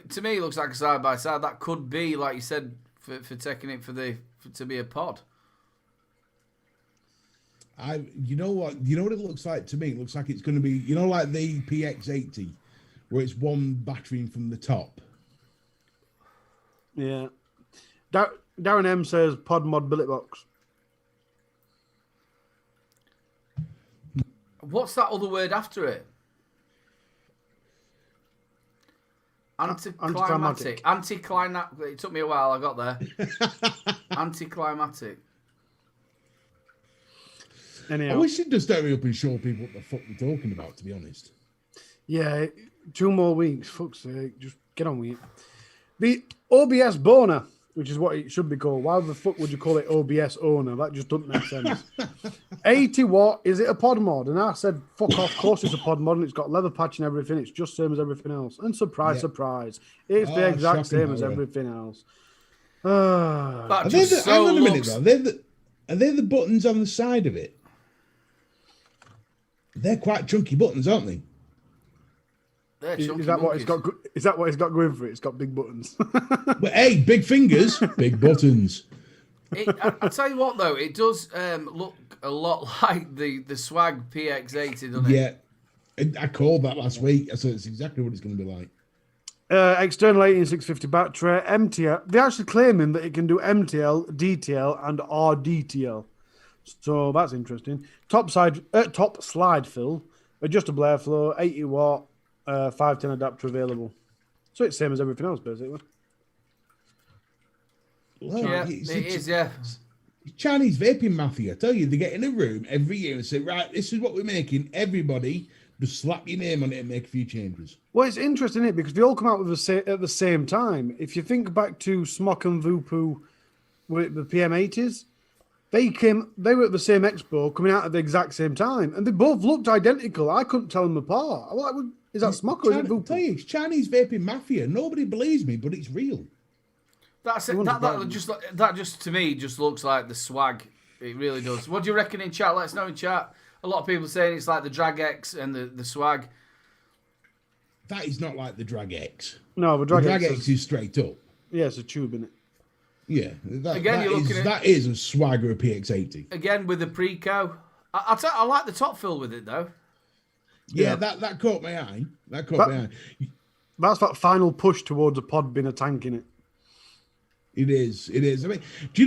Speaker 1: to me, it looks like a side-by-side. That could be, like you said, for taking it to be a pod.
Speaker 3: You know what it looks like to me? It looks like it's going to be, like the PX80, where it's one battery from the top.
Speaker 2: Yeah. Darren M says pod mod billet box.
Speaker 1: What's that other word after it? Anticlimactic. Anticlimactic. It took me a while. I got there. Anticlimactic.
Speaker 3: Anyhow. I wish you'd just hurry up and show people what the fuck we're talking about, to be honest.
Speaker 2: Yeah, 2 more weeks. Fuck's sake. Just get on with it. The OBS Boner, which is what it should be called. Why the fuck would you call it OBS Owner? That just doesn't make sense. 80 watt. Is it a pod mod? And I said, fuck off. Of course it's a pod mod and it's got leather patch and everything. It's just same as everything else. And surprise, it's the exact same as everything else.
Speaker 1: Hang
Speaker 3: on a minute, though. Are they the buttons on the side of it? They're quite chunky buttons, aren't they?
Speaker 2: Is that what it's got? Is that what it's got going for it? It's got big buttons.
Speaker 3: But hey, big fingers, big buttons.
Speaker 1: I tell you what, though, it does look a lot like the Swag PX80, doesn't it?
Speaker 3: Yeah, I called that last week. I said it's exactly what it's going to be like.
Speaker 2: External 18650 battery, MTL. They're actually claiming that it can do MTL, DTL, and RDTL. So that's interesting. Top slide fill, adjustable airflow, 80 watt, 510 adapter available. So it's same as everything else, basically.
Speaker 3: Well,
Speaker 1: yeah, it is, yeah.
Speaker 3: Chinese vaping mafia, I tell you, they get in a room every year and say, right, this is what we're making. Everybody, just slap your name on it and make a few changes.
Speaker 2: Well, it's interesting, isn't it? Because they all come out with at the same time. If you think back to Smok and Vupu with the PM80s, they were at the same expo coming out at the exact same time, and they both looked identical. I couldn't tell them apart. Is that smoke or is it
Speaker 3: I'll tell you, it's Chinese vaping mafia. Nobody believes me, but it's real.
Speaker 1: That's it. That just to me just looks like the swag. It really does. What do you reckon in chat? Let us know in chat. A lot of people saying it's like the Drag X and the swag.
Speaker 3: That is not like the Drag X.
Speaker 2: No, but
Speaker 3: Drag X is straight up.
Speaker 2: Yeah, it's a tube in it.
Speaker 3: Yeah,
Speaker 1: Again,
Speaker 3: that is a swag or a PX80.
Speaker 1: Again with the Preco. I like the top fill with it though.
Speaker 3: Yeah, that caught my eye. That caught my eye.
Speaker 2: That's that final push towards a pod being a tank in it.
Speaker 3: It is. I mean, do you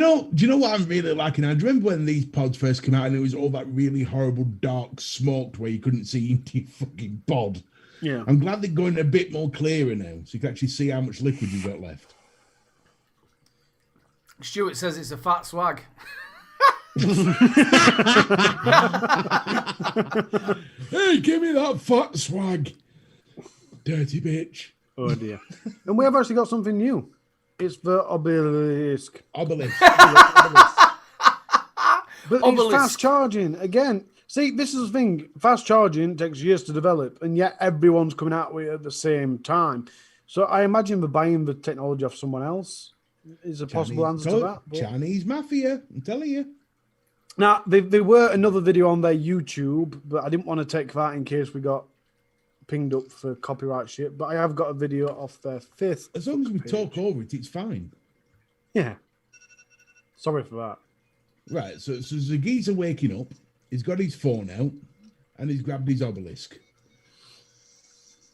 Speaker 3: know what I'm really liking? I remember when these pods first came out and it was all that really horrible dark smoke where you couldn't see into your fucking pod.
Speaker 2: Yeah.
Speaker 3: I'm glad they're going a bit more clearer now so you can actually see how much liquid you've got left.
Speaker 1: Stuart says it's a fat swag.
Speaker 3: Hey, give me that fat swag. Dirty bitch.
Speaker 2: Oh dear. And we have actually got something new. It's the obelisk.
Speaker 3: Obelisk.
Speaker 2: But it's fast charging. Again, see, this is the thing. Fast charging takes years to develop, and yet everyone's coming out with it at the same time. So I imagine they're buying the technology off someone else. Is a possible answer to that. But...
Speaker 3: Chinese mafia, I'm telling you.
Speaker 2: Now, there were another video on their YouTube, but I didn't want to take that in case we got pinged up for copyright shit. But I have got a video off their 5th.
Speaker 3: As long as we talk over it, it's fine.
Speaker 2: Yeah. Sorry for that.
Speaker 3: Right, so the geezer waking up, he's got his phone out, and he's grabbed his obelisk.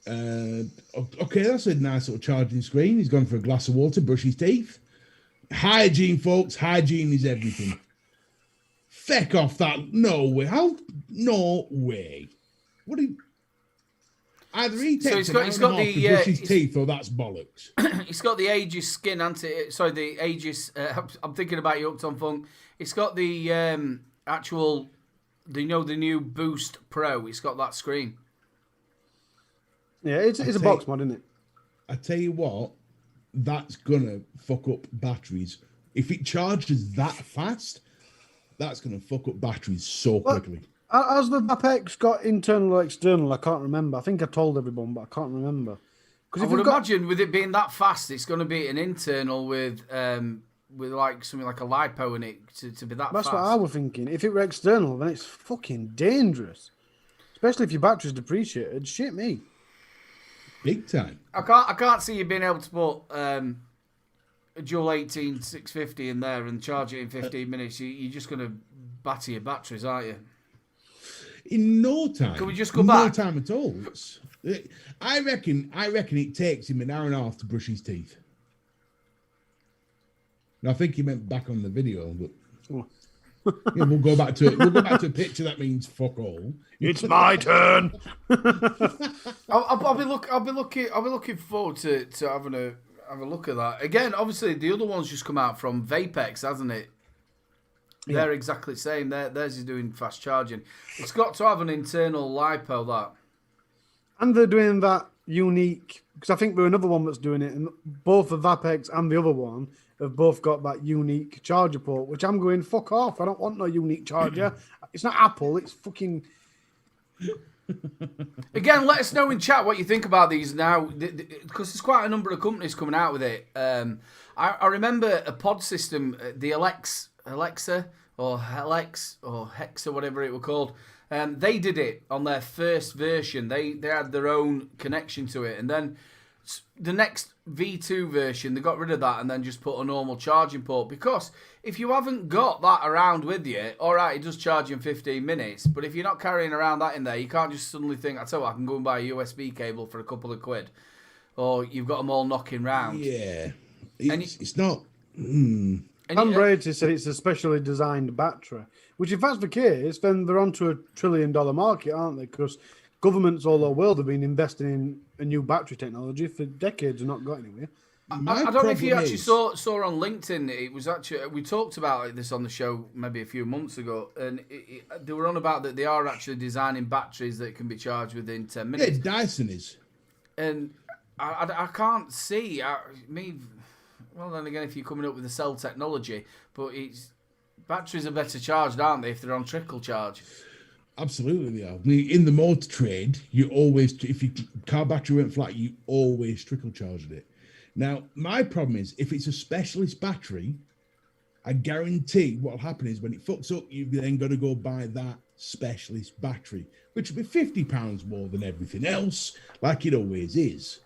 Speaker 3: Okay, that's a nice little charging screen. He's gone for a glass of water, brush his teeth. Hygiene, folks. Hygiene is everything. Feck off that. No way. How? No way. What do you... Either he takes to brush his teeth or that's bollocks.
Speaker 1: It's got the Aegis skin sorry, the Aegis... I'm thinking about you, Upton Funk. It's got the actual... the new Boost Pro. It's got that screen.
Speaker 2: Yeah, it's a box mod, isn't it?
Speaker 3: I tell you what, that's gonna fuck up batteries. If it charges that fast, that's gonna fuck up batteries so quickly.
Speaker 2: Has the Vape got internal or external? I can't remember. I think I told everyone, but I can't remember.
Speaker 1: Because I would imagine with it being that fast, it's going to be an internal with like something like a lipo in it to be that fast.
Speaker 2: That's what I was thinking. If it were external, then it's fucking dangerous, especially if your battery's depreciated. Shit me.
Speaker 3: Big time.
Speaker 1: I can't see you being able to put a dual 18 650 in there and charge it in 15 minutes. You're just going to batter your batteries, aren't you?
Speaker 3: In no time.
Speaker 1: Can we just go back?
Speaker 3: No time at all. I reckon it takes him an hour and a half to brush his teeth. Now, I think he meant back on the video, but yeah, we'll go back to a picture that means fuck all.
Speaker 2: It's my turn.
Speaker 1: I'll be looking forward to having a look at that again. Obviously, the other one's just come out from Vapex, hasn't it? Yeah. They're exactly the same. Theirs is doing fast charging. It's got to have an internal lipo, that.
Speaker 2: And they're doing that unique, because I think there's another one that's doing it, and both the Vapex and the other one have both got that unique charger port, which I'm going, fuck off. I don't want no unique charger. It's not Apple, it's fucking...
Speaker 1: Again, let us know in chat what you think about these now, because there's quite a number of companies coming out with it. I remember a pod system, the Alexa or Helex or Hex or whatever it was called. They did it on their first version. They had their own connection to it, and then the next V2 version they got rid of that and then just put a normal charging port, because if you haven't got that around with you, all right, it does charge in 15 minutes, but if you're not carrying around that in there, you can't just suddenly think, I tell you what, I can go and buy a USB cable for a couple of quid, or you've got them all knocking round.
Speaker 3: Yeah, it's not.
Speaker 2: Brady said it's a specially designed battery, which if that's the case, then they're onto $1 trillion market, aren't they? Because governments all over the world have been investing in a new battery technology for decades and not got anywhere.
Speaker 1: I don't know if you actually saw on LinkedIn. It was actually, we talked about this on the show maybe a few months ago, and they were on about that they are actually designing batteries that can be charged within 10 minutes.
Speaker 3: Yeah, Dyson is.
Speaker 1: And I can't see well, then again, if you're coming up with the cell technology, but batteries are better charged, aren't they, if they're on trickle charge?
Speaker 3: Absolutely, they are. I mean, in the motor trade, you always, if your car battery went flat, you always trickle charged it. Now, my problem is if it's a specialist battery, I guarantee what'll happen is when it fucks up, you've then got to go buy that specialist battery, which will be £50 more than everything else, like it always is.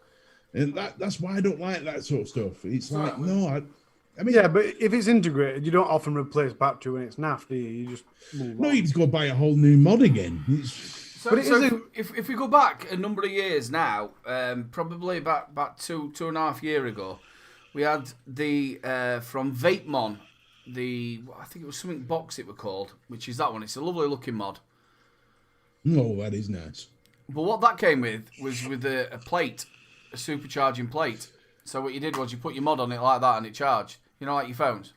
Speaker 3: And that's why I don't like that sort of stuff. It's like, no, I mean,
Speaker 2: yeah, but if it's integrated, you don't often replace battery when it's naff, do you? You just move
Speaker 3: no,
Speaker 2: on.
Speaker 3: you just go buy a whole new mod again.
Speaker 1: So if we go back a number of years now, probably about two and a half years ago, we had the from Vapemon, I think it was something box it were called, which is that one. It's a lovely looking mod.
Speaker 3: Oh, that is nice.
Speaker 1: But what that came with was with a plate, a supercharging plate. So what you did was you put your mod on it like that and it charged. You know, like your phones.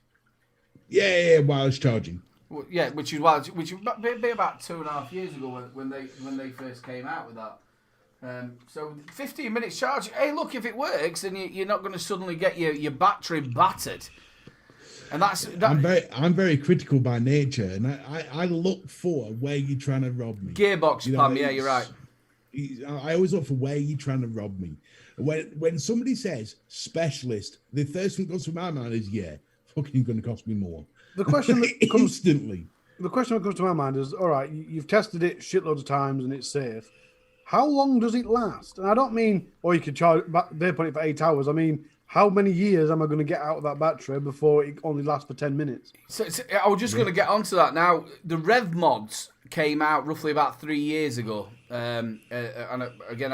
Speaker 3: Yeah, wireless charging.
Speaker 1: Well, yeah, which would be about 2.5 years ago when they first came out with that. So 15 minutes charge. Hey, look, if it works, then you're not going to suddenly get your battery battered. And
Speaker 3: I'm very critical by nature, and I look for where you're trying to rob me.
Speaker 1: Gearbox, Pam. Yeah, you're right.
Speaker 3: I always look for where you're trying to rob me. When somebody says specialist, the first thing that goes through my mind is, yeah, fucking going to cost me more.
Speaker 2: The question that comes
Speaker 3: instantly.
Speaker 2: The question that comes to my mind is, all right, you've tested it shitloads of times and it's safe. How long does it last? And I don't mean, you could charge vape on it for 8 hours. I mean, how many years am I going to get out of that battery before it only lasts for 10 minmy
Speaker 1: So I was just going to get onto that now. The Rev mods came out roughly about 3 years ago. And again,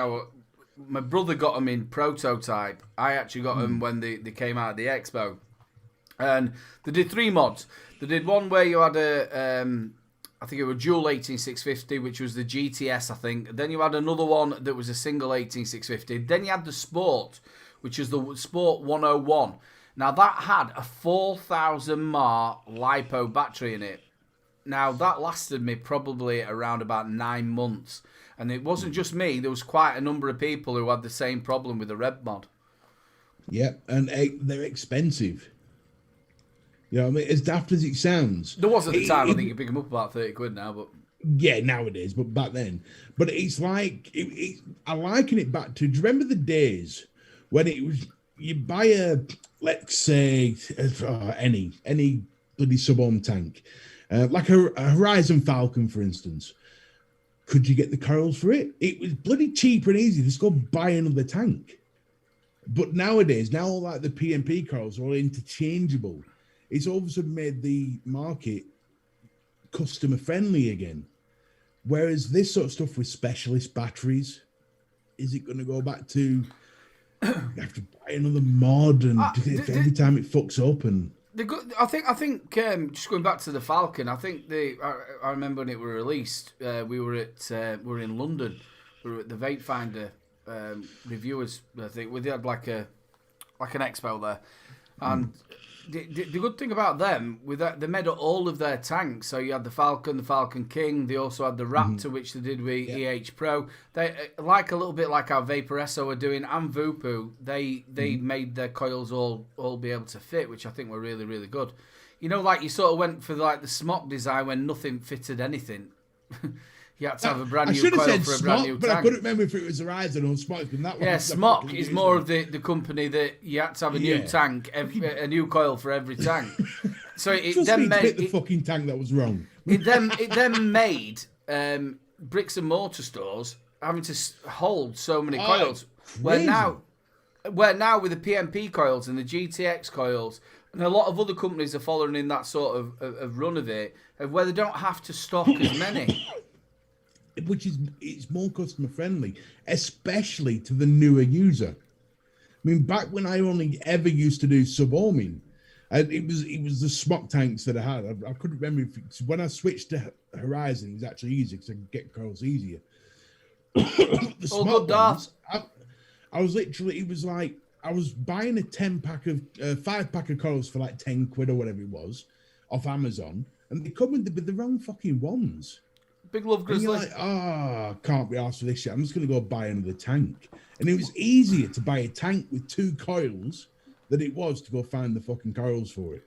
Speaker 1: my brother got them in prototype. I actually got them when they came out at the expo. And they did 3 mods. They did one where you had I think it was dual 18650, which was the GTS, I think. Then you had another one that was a single 18650. Then you had the Sport, which is the Sport 101. Now that had a 4,000 mAh LiPo battery in it. Now that lasted me probably around about 9 months. And it wasn't just me. There was quite a number of people who had the same problem with the Rev mod.
Speaker 3: Yeah, and they're expensive. You know what I mean? As daft as it sounds.
Speaker 1: There was at the time, I think you pick them up about 30 quid now, but...
Speaker 3: Yeah, nowadays, but back then. But it's like, I liken it back to, do you remember the days when it was, you buy a, let's say, any bloody sub-ohm tank, like a Horizon Falcon, for instance. Could you get the coils for it? It was bloody cheap and easy. Just go buy another tank. But nowadays, now all like the PMP coils are all interchangeable. It's all of a sudden made the market customer friendly again. Whereas this sort of stuff with specialist batteries, is it going to go back to you have to buy another mod and every time it fucks up and
Speaker 1: I think just going back to the Falcon, I think I remember when it was released, we were in London, we were at the Vape Finder reviewers. I think we had like an expo there, and the good thing about them with that, they made all of their tanks. So you had the Falcon King. They also had the Raptor, which they did with EH Pro. They like a little bit like our Vaporesso are doing, and Vupu. They made their coils all be able to fit, which I think were really, really good. You know, like you sort of went for like the smock design when nothing fitted anything. You had to have a brand new coil for a brand new tank.
Speaker 3: But I couldn't remember if it was Horizon or Smock.
Speaker 1: Yeah, Smock is more of the company that you had to have a new tank, a new coil for every tank. So it then made
Speaker 3: the fucking tank that was wrong.
Speaker 1: It then made bricks and mortar stores having to hold so many coils. Where now with the PMP coils and the GTX coils, and a lot of other companies are following in that sort of run of it, where they don't have to stock as many.
Speaker 3: Which is, it's more customer friendly, especially to the newer user. I mean, back when I only ever used to do sub-ohming, it was the Smock tanks that I had. I couldn't remember when I switched to Horizon, it was actually easier because I could get coils easier. The Smock ones, I was literally, it was like I was buying a 5-pack of coils for like 10 quid or whatever it was off Amazon, and they come with the wrong fucking ones.
Speaker 1: Big Love Grizzly.
Speaker 3: And you're like, can't be asked for this shit. I'm just going to go buy another tank. And it was easier to buy a tank with 2 coils than it was to go find the fucking coils for it.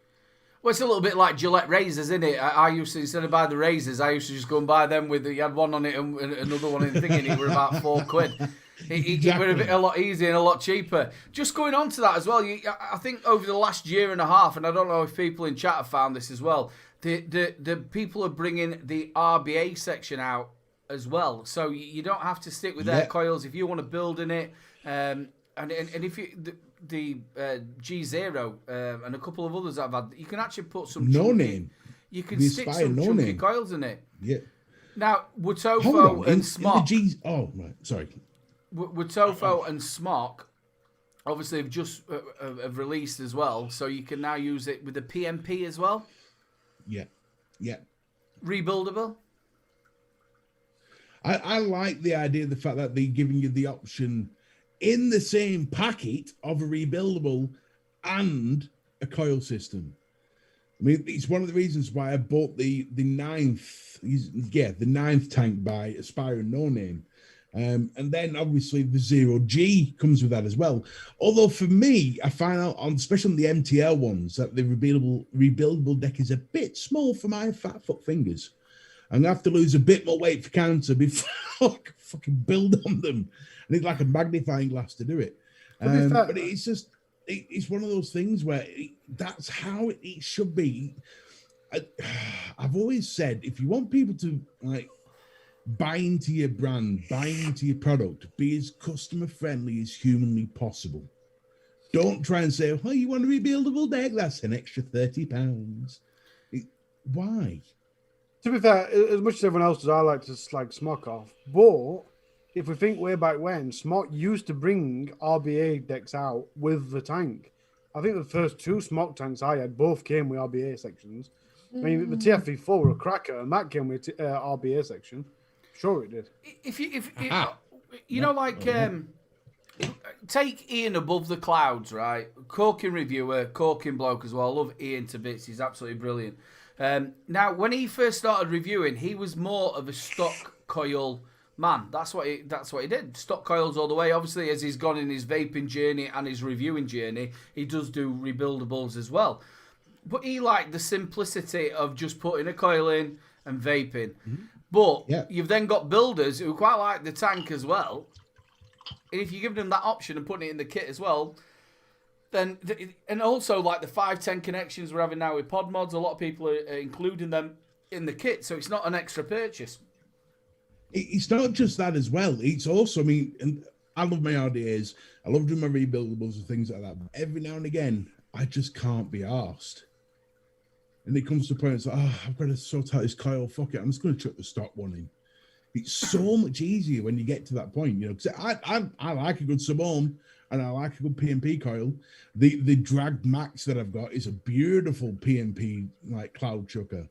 Speaker 1: Well, it's a little bit like Gillette razors, isn't it? I used to, instead of buy the razors, I used to just go and buy them you had one on it and another one in the thing, and it were about £4. It were a lot easier and a lot cheaper. Just going on to that as well, I think over the last year and a half, and I don't know if people in chat have found this as well, the people are bringing the RBA section out as well. So you don't have to stick with their coils if you want to build in it. And if you... The G0 and a couple of others I've had, you can actually put some
Speaker 3: name.
Speaker 1: You can stick some chunky coils in it.
Speaker 3: Yeah.
Speaker 1: Now, Wutofo and Smock.
Speaker 3: Sorry.
Speaker 1: Wutofo and Smock, obviously, have just have released as well, so you can now use it with the PMP as well.
Speaker 3: Yeah.
Speaker 1: Rebuildable.
Speaker 3: I like the idea of the fact that they're giving you the option in the same packet of a rebuildable and a coil system. I mean, it's one of the reasons why I bought the ninth tank by Aspiring No Name. And then obviously the 0G comes with that as well. Although for me, I find out especially on the MTL ones, that the rebuildable deck is a bit small for my fat foot fingers. I'm gonna have to lose a bit more weight for counter before I can fucking build on them. I need like a magnifying glass to do it. But it's just, it's one of those things where that's how it should be. I've always said, if you want people to like buy into your brand, buy into your product, be as customer friendly as humanly possible. Don't try and say, oh, you want a rebuildable deck? That's an extra £30. Why?
Speaker 2: To be fair, as much as everyone else does, I like to slag Smock off. But if we think way back when, Smock used to bring RBA decks out with the tank. I think the first two Smock tanks I had both came with RBA sections. I mean, the TFV4 were a cracker, and that came with RBA section. Sure, it did.
Speaker 1: If you know, like, take Ian above the clouds, right? Corking reviewer, corking bloke as well. I love Ian to bits. He's absolutely brilliant. Now, when he first started reviewing, he was more of a stock coil man. That's what he did. Stock coils all the way. Obviously, as he's gone in his vaping journey and his reviewing journey, he does do rebuildables as well. But he liked the simplicity of just putting a coil in and vaping. Mm-hmm. But you've then got builders who quite like the tank as well. And if you give them that option and putting it in the kit as well, then and also like the 510 connections we're having now with pod mods, a lot of people are including them in the kit, so it's not an extra purchase.
Speaker 3: It's not just that as well. It's also, I mean, and I love my RDAs. I love doing my rebuildables and things like that. But every now and again, I just can't be arsed. And it comes to a point, it's like, oh, I've got to sort out this coil. Fuck it, I'm just going to chuck the stock one in. It's so much easier when you get to that point, you know. Because I like a good Suborn and I like a good PMP coil. The Drag Max that I've got is a beautiful PMP like cloud chucker.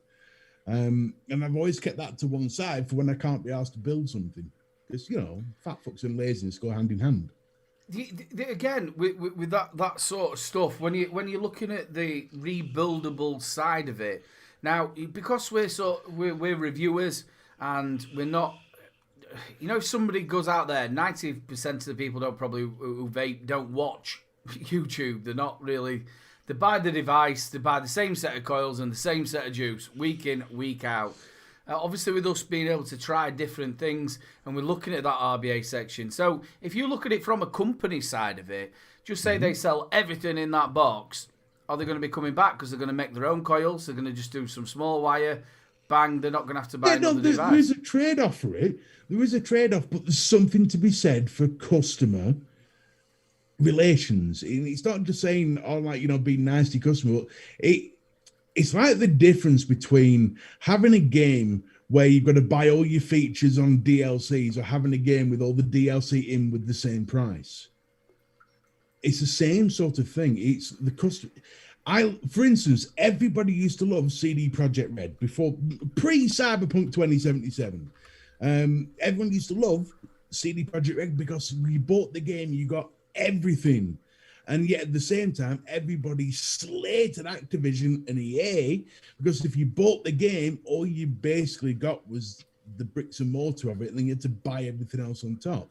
Speaker 3: And I've always kept that to one side for when I can't be asked to build something. Because, you know, fat fucks and laziness go hand in hand.
Speaker 1: Again, with that sort of stuff, when you're looking at the rebuildable side of it, now because we're reviewers and we're not, you know, if somebody goes out there, 90% of the people who vape don't watch YouTube. They're not really. They buy the device, they buy the same set of coils and the same set of juice, week in, week out. Obviously, with us being able to try different things, and we're looking at that RBA section. So, if you look at it from a company side of it, just say they sell everything in that box, are they going to be coming back because they're going to make their own coils? They're going to just do some small wire, bang, they're not going to have to buy another device.
Speaker 3: There is a trade-off for it. There is a trade-off, but there's something to be said for customer relations. It's not just saying, oh, like, you know, being nice to your customer. It's like the difference between having a game where you've got to buy all your features on DLCs or having a game with all the DLC in with the same price. It's the same sort of thing. It's the customer. For instance, everybody used to love CD Projekt Red before pre-Cyberpunk 2077. Everyone used to love CD Projekt Red because when you bought the game, you got everything. And yet at the same time, everybody slated Activision and EA because if you bought the game, all you basically got was the bricks and mortar of it, and then you had to buy everything else on top.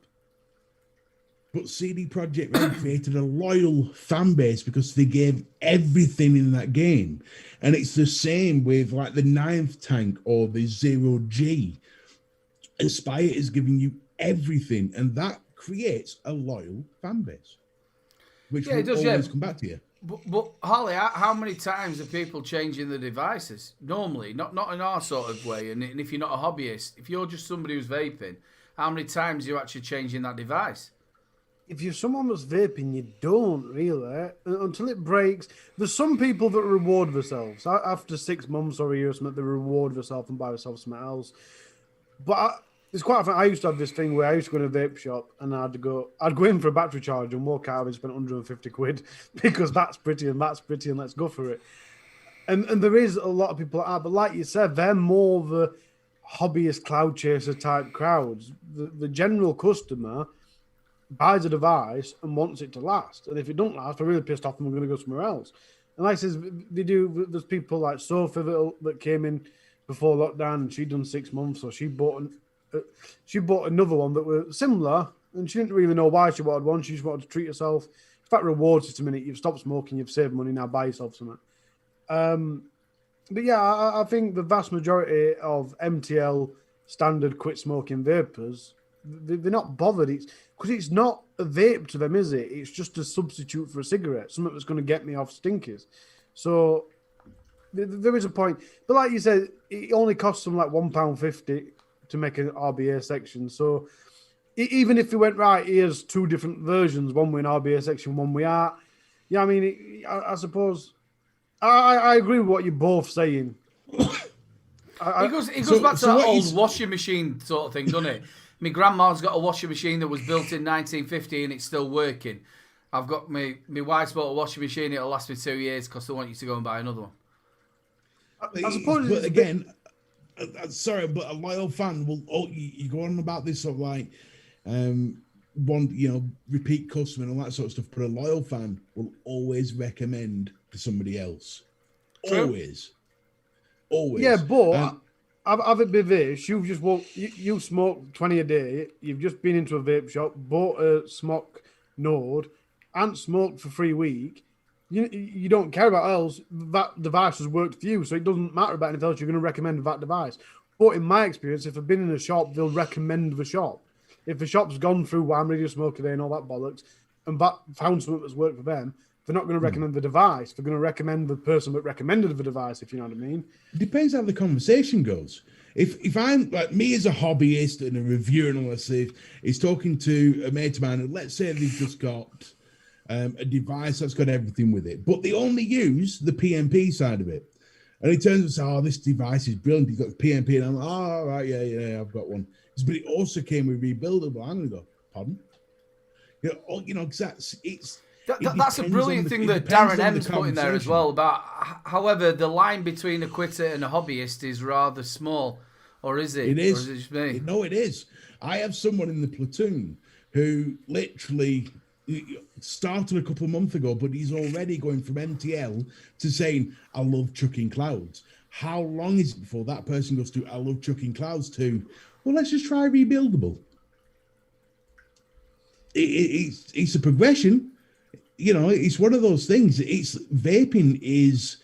Speaker 3: But CD Projekt Red created a loyal fan base because they gave everything in that game. And it's the same with like the Ninth Tank or the Zero G. Aspire is giving you everything, and that creates a loyal fan base, which will always come back to you.
Speaker 1: But Holly, how many times are people changing the devices? Normally, not in our sort of way. And if you're not a hobbyist, if you're just somebody who's vaping, how many times are you actually changing that device?
Speaker 2: If you're someone that's vaping, you don't really until it breaks. There's some people that reward themselves after 6 months or a year or something. They reward themselves and buy themselves something else. But it's quite often. I used to have this thing where I used to go to a vape shop and I'd go in for a battery charge and walk out and spend 150 quid because that's pretty and let's go for it. And there is a lot of people like that, but like you said, they're more the hobbyist cloud chaser type crowds. The general customer buys a device and wants it to last. And if it don't last, they're really pissed off and we're going to go somewhere else. And like I says, there's people like Sophie that came in before lockdown and she'd done 6 months, so she bought another one that was similar and she didn't really know why she wanted one. She just wanted to treat herself. In fact, reward system in it. You've stopped smoking, you've saved money, now buy yourself something. But yeah, I think the vast majority of MTL standard quit smoking vapors, they're not bothered. It's because it's not a vape to them, is it? It's just a substitute for a cigarette, something that's going to get me off stinkies. So there is a point. But like you said, it only costs them like £1.50 to make an RBA section. So even if we went, right, here's 2 different versions, one with an RBA section, one with art. Yeah, I mean, I suppose I agree with what you're both saying.
Speaker 1: It goes back to that old washing machine sort of thing, doesn't it? My grandma's got a washing machine that was built in 1950 and it's still working. I've got my wife's bought a washing machine, it'll last me 2 years because they want you to go and buy another one.
Speaker 2: I suppose,
Speaker 3: but again, sorry, but a loyal fan will. Oh, you go on about this sort of like repeat customer and all that sort of stuff. But a loyal fan will always recommend to somebody else.
Speaker 1: True.
Speaker 3: Always.
Speaker 2: Yeah, but have it be this: you smoke 20 a day. You've just been into a vape shop, bought a smoke node, and smoked for 3 weeks. You don't care about else. That device has worked for you, so it doesn't matter about anything else. You're going to recommend that device. But in my experience, if I've been in a shop, they'll recommend the shop. If the shop's gone through I'm ready to smoke today and all that bollocks, and that found something that's worked for them, they're not going to recommend the device. They're going to recommend the person that recommended the device, if you know what I mean.
Speaker 3: It depends how the conversation goes. If I'm like me as a hobbyist and a reviewer and all that stuff, is talking to a mate of mine, and let's say they've just got a device that's got everything with it, but they only use the PMP side of it. And he turns and says, "Oh, this device is brilliant. You've got the PMP." And I'm like, "Oh, all right, yeah, I've got one." But it also came with rebuildable. I'm going to go, "Pardon?" Because
Speaker 1: that's a brilliant thing that Darren M's put in there as well about, however, the line between a quitter and a hobbyist is rather small. Or is it?
Speaker 3: It is.
Speaker 1: Or is it just me?
Speaker 3: No, it is. I have someone in the platoon who literally started a couple of months ago, but he's already going from MTL to saying, "I love chucking clouds." How long is it before that person goes to, "I love chucking clouds," to, "Well, let's just try rebuildable"? It's a progression. It's one of those things. Vaping is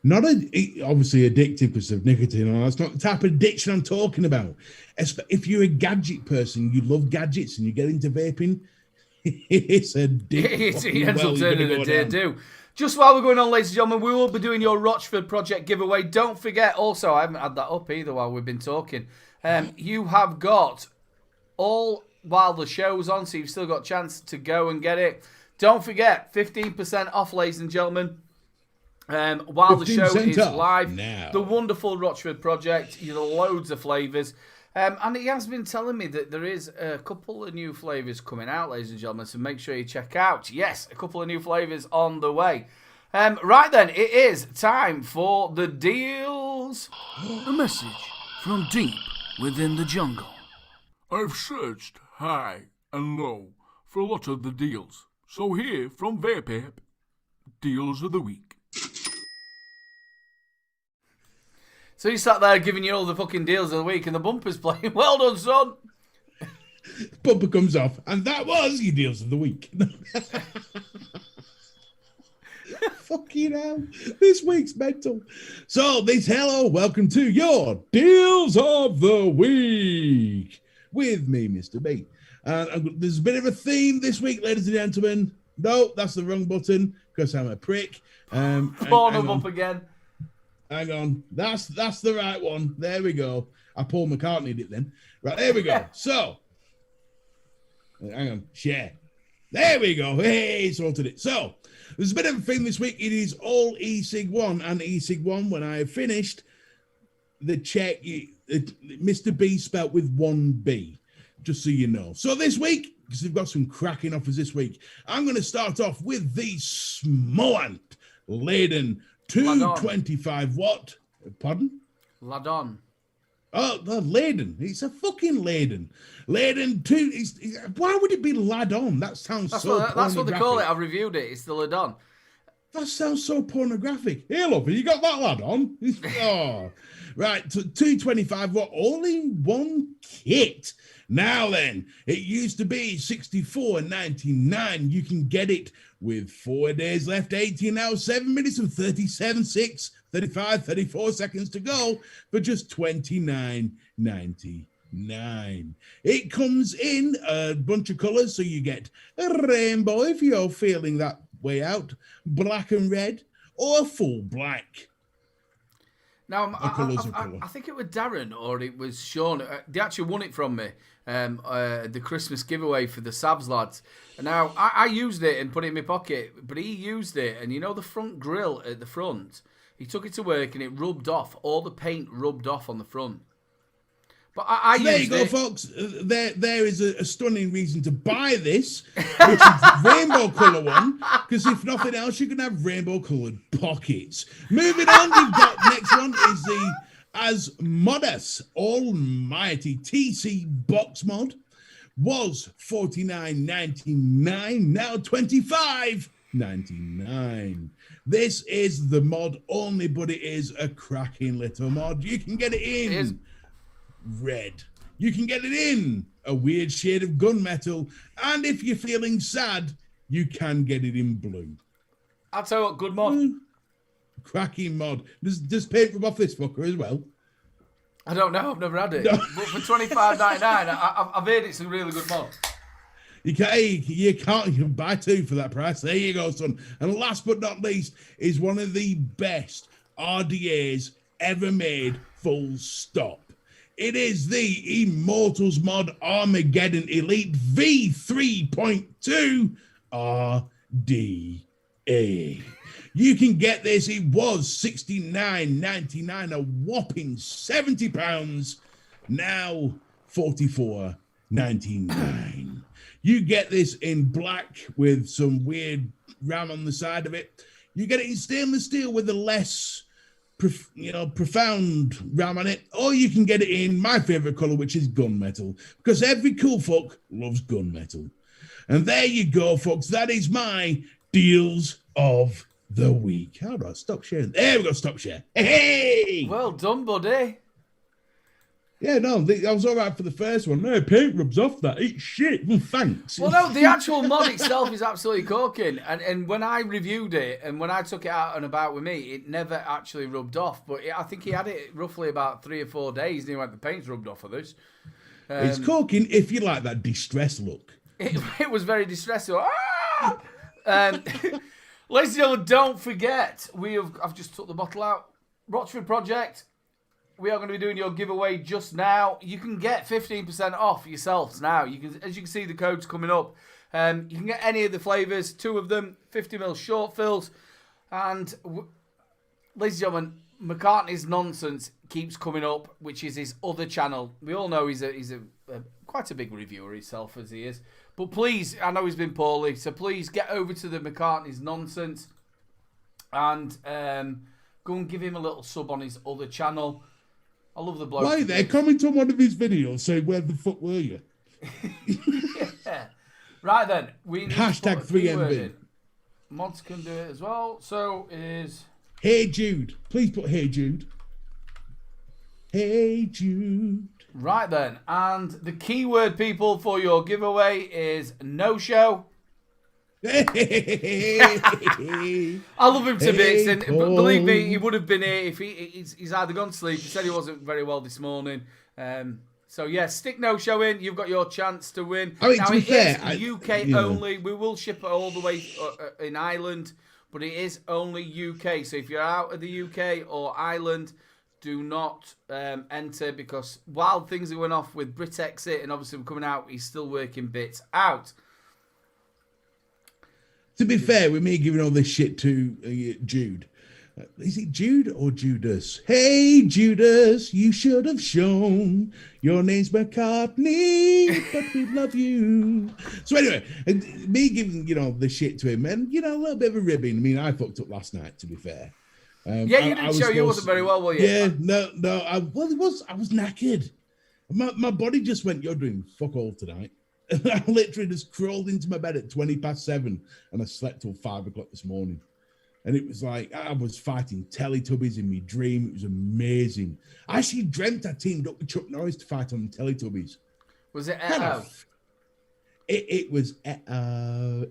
Speaker 3: not obviously addictive because of nicotine, and that's not the type of addiction I'm talking about. If you're a gadget person, you love gadgets, and you get into vaping, it's a
Speaker 1: it ends up turning a day do. Just while we're going on, ladies and gentlemen, we will be doing your Rochford Project giveaway. Don't forget, also, I haven't had that up either while we've been talking. You have got all while the show's on, so you've still got a chance to go and get it. Don't forget, 15% off, ladies and gentlemen. While the show is live,
Speaker 3: now.
Speaker 1: The wonderful Rochford Project, loads of flavours. And he has been telling me that there is a couple of new flavours coming out, ladies and gentlemen, so make sure you check out. Yes, a couple of new flavours on the way. Right then, it is time for the deals.
Speaker 4: A message from deep within the jungle. I've searched high and low for a lot of the deals. So here from Vape, deals of the week.
Speaker 1: So you sat there giving you all the fucking deals of the week and the bumper's playing. Well done, son.
Speaker 3: Bumper comes off, and that was your deals of the week. Fucking hell. This week's mental. So, welcome to your Deals of the Week with me, Mr. B. There's a bit of a theme this week, ladies and gentlemen. No, that's the wrong button because I'm a prick.
Speaker 1: Corner up again.
Speaker 3: Hang on. That's the right one. There we go. I Paul McCartney'd it then. Right, there we go. So, hang on. Share. There we go. Hey, sorted it. So, there's a bit of a thing this week. It is all e-cig 1 and e-cig 1. When I have finished the check, Mr. B spelt with 1B, just so you know. So this week, because we've got some cracking offers this week, I'm going to start off with the Smoant Leyden 225 watt. Pardon?
Speaker 1: Ladon.
Speaker 3: Oh, the Leyden. It's a fucking Leyden. Leyden 2. Why would it be Ladon? That sounds
Speaker 1: That's
Speaker 3: so
Speaker 1: that's what they call it. I've reviewed it. It's the Ladon.
Speaker 3: That sounds so pornographic. Hey, love, you got that lad on? Oh, right. 225 watt, all in one kit. Now then, it used to be $64.99. You can get it with 4 days left, 18 hours, 7 minutes, and 34 seconds to go for just $29.99. It comes in a bunch of colors, so you get a rainbow if you're feeling that way out, black and red, or full black.
Speaker 1: Now, I think it was Darren or it was Sean. They actually won it from me, the Christmas giveaway for the Sabs lads. And now, I used it and put it in my pocket, but he used it, and you know the front grille at the front? He took it to work and it rubbed off. All the paint rubbed off on the front. But I
Speaker 3: so there you
Speaker 1: used
Speaker 3: go,
Speaker 1: it.
Speaker 3: folks. There is a stunning reason to buy this, which is the rainbow colour one, because if nothing else, you can have rainbow coloured pockets. Moving on, we've got next one is the Asmodeus Almighty TC box mod. Was $49.99, now $25.99. This is the mod only, but it is a cracking little mod. You can get it in red. You can get it in a weird shade of gunmetal, and if you're feeling sad, you can get it in blue.
Speaker 1: I'll tell you what, good mod.
Speaker 3: Cracking mod. Does paint rub off this fucker as well?
Speaker 1: I don't know. I've never had it.
Speaker 3: No.
Speaker 1: But for $25.99, I've heard it's a really good mod.
Speaker 3: You can buy two for that price. There you go, son. And last but not least is one of the best RDAs ever made, full stop. It is the Immortals mod Armageddon Elite V3.2 RDA. You can get this. It was $69.99, a whopping £70. Now $44.99. You get this in black with some weird ram on the side of it. You get it in stainless steel with a less profound ram on it, or you can get it in my favorite color, which is gunmetal, because every cool fuck loves gunmetal. And there you go, folks. That is my deals of the week. How do I stop sharing? There we go. Stop share. Hey!
Speaker 1: Well done, buddy.
Speaker 3: Yeah, no, I was all right for the first one. No, paint rubs off that. It's shit. Well, thanks.
Speaker 1: Well, no, the actual mod itself is absolutely corking. And when I reviewed it and when I took it out and about with me, it never actually rubbed off. But I think he had it roughly about 3 or 4 days and he went, the paint's rubbed off of this.
Speaker 3: It's corking if you like that distress look.
Speaker 1: It was very distressing. Ladies and gentlemen, don't forget, I've just took the bottle out. Rochford Project. We are going to be doing your giveaway just now. You can get 15% off yourselves now. As you can see, the code's coming up. You can get any of the flavours, 2 of them, 50ml short fills. And, ladies and gentlemen, McCartney's Nonsense keeps coming up, which is his other channel. We all know he's a quite a big reviewer himself, as he is. But please, I know he's been poorly, so please get over to the McCartney's Nonsense and go and give him a little sub on his other channel. I love the bloke.
Speaker 3: Why there? Comment on one of his videos saying, where the fuck were you?
Speaker 1: Yeah. Right then. We need
Speaker 3: Hashtag 3MB.
Speaker 1: Mods can do it as well. So is...
Speaker 3: Hey Jude. Please put Hey Jude. Hey Jude.
Speaker 1: Right then, and the keyword, people, for your giveaway is no-show. I love him to bits, and believe me, he would have been here if he's either gone to sleep. He said he wasn't very well this morning. So yeah, stick no-show in. You've got your chance to win.
Speaker 3: I mean,
Speaker 1: now
Speaker 3: to be
Speaker 1: it
Speaker 3: fair,
Speaker 1: is UK only. We will ship it all the way in Ireland, but it is only UK. So if you're out of the UK or Ireland, do not enter, because while things are going off with Brexit and obviously we're coming out, he's still working bits out.
Speaker 3: To be fair, with me giving all this shit to Jude, is it Jude or Judas? Hey, Judas, you should have shown your name's McCartney, but we love you. So anyway, me giving, this shit to him, and, a little bit of a ribbing. I mean, I fucked up last night, to be fair.
Speaker 1: Yeah, you didn't show. You wasn't very well, were you?
Speaker 3: Yeah, no. I was knackered. My body just went, you're doing fuck all tonight. I literally just crawled into my bed at 7:20, and I slept till 5 o'clock this morning. And it was like I was fighting Teletubbies in my dream. It was amazing. I actually dreamt I teamed up with Chuck Norris to fight on the Teletubbies.
Speaker 1: Was it
Speaker 3: It was no.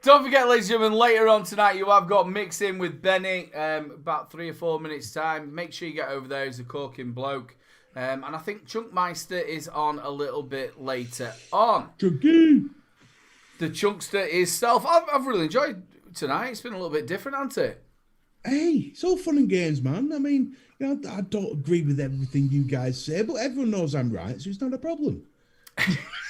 Speaker 1: Don't forget, ladies and gentlemen, later on tonight you have got Mix In with Benny, about 3 or 4 minutes time. Make sure you get over there. He's a corking bloke. And I think Chunkmeister is on a little bit later on.
Speaker 3: Chunky.
Speaker 1: The Chunkster is Stealth. I've really enjoyed tonight. It's been a little bit different, hasn't it?
Speaker 3: Hey, it's all fun and games, man. I mean, I don't agree with everything you guys say, but everyone knows I'm right, so it's not a problem.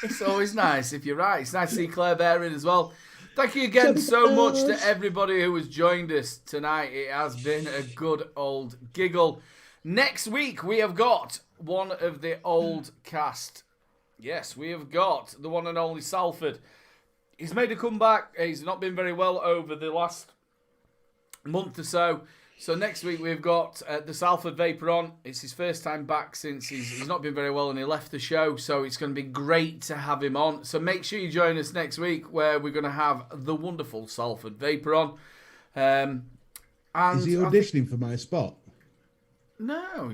Speaker 1: It's always nice if you're right. It's nice to see Claire Bear in as well. Thank you again so much to everybody who has joined us tonight. It has been a good old giggle. Next week, we have got one of the old cast. Yes, we have got the one and only Salford. He's made a comeback. He's not been very well over the last month or so. So next week, we've got the Salford Vapor on. It's his first time back since he's not been very well and he left the show. So it's going to be great to have him on. So make sure you join us next week where we're going to have the wonderful Salford Vapor on. And
Speaker 3: is he auditioning for my spot?
Speaker 1: No,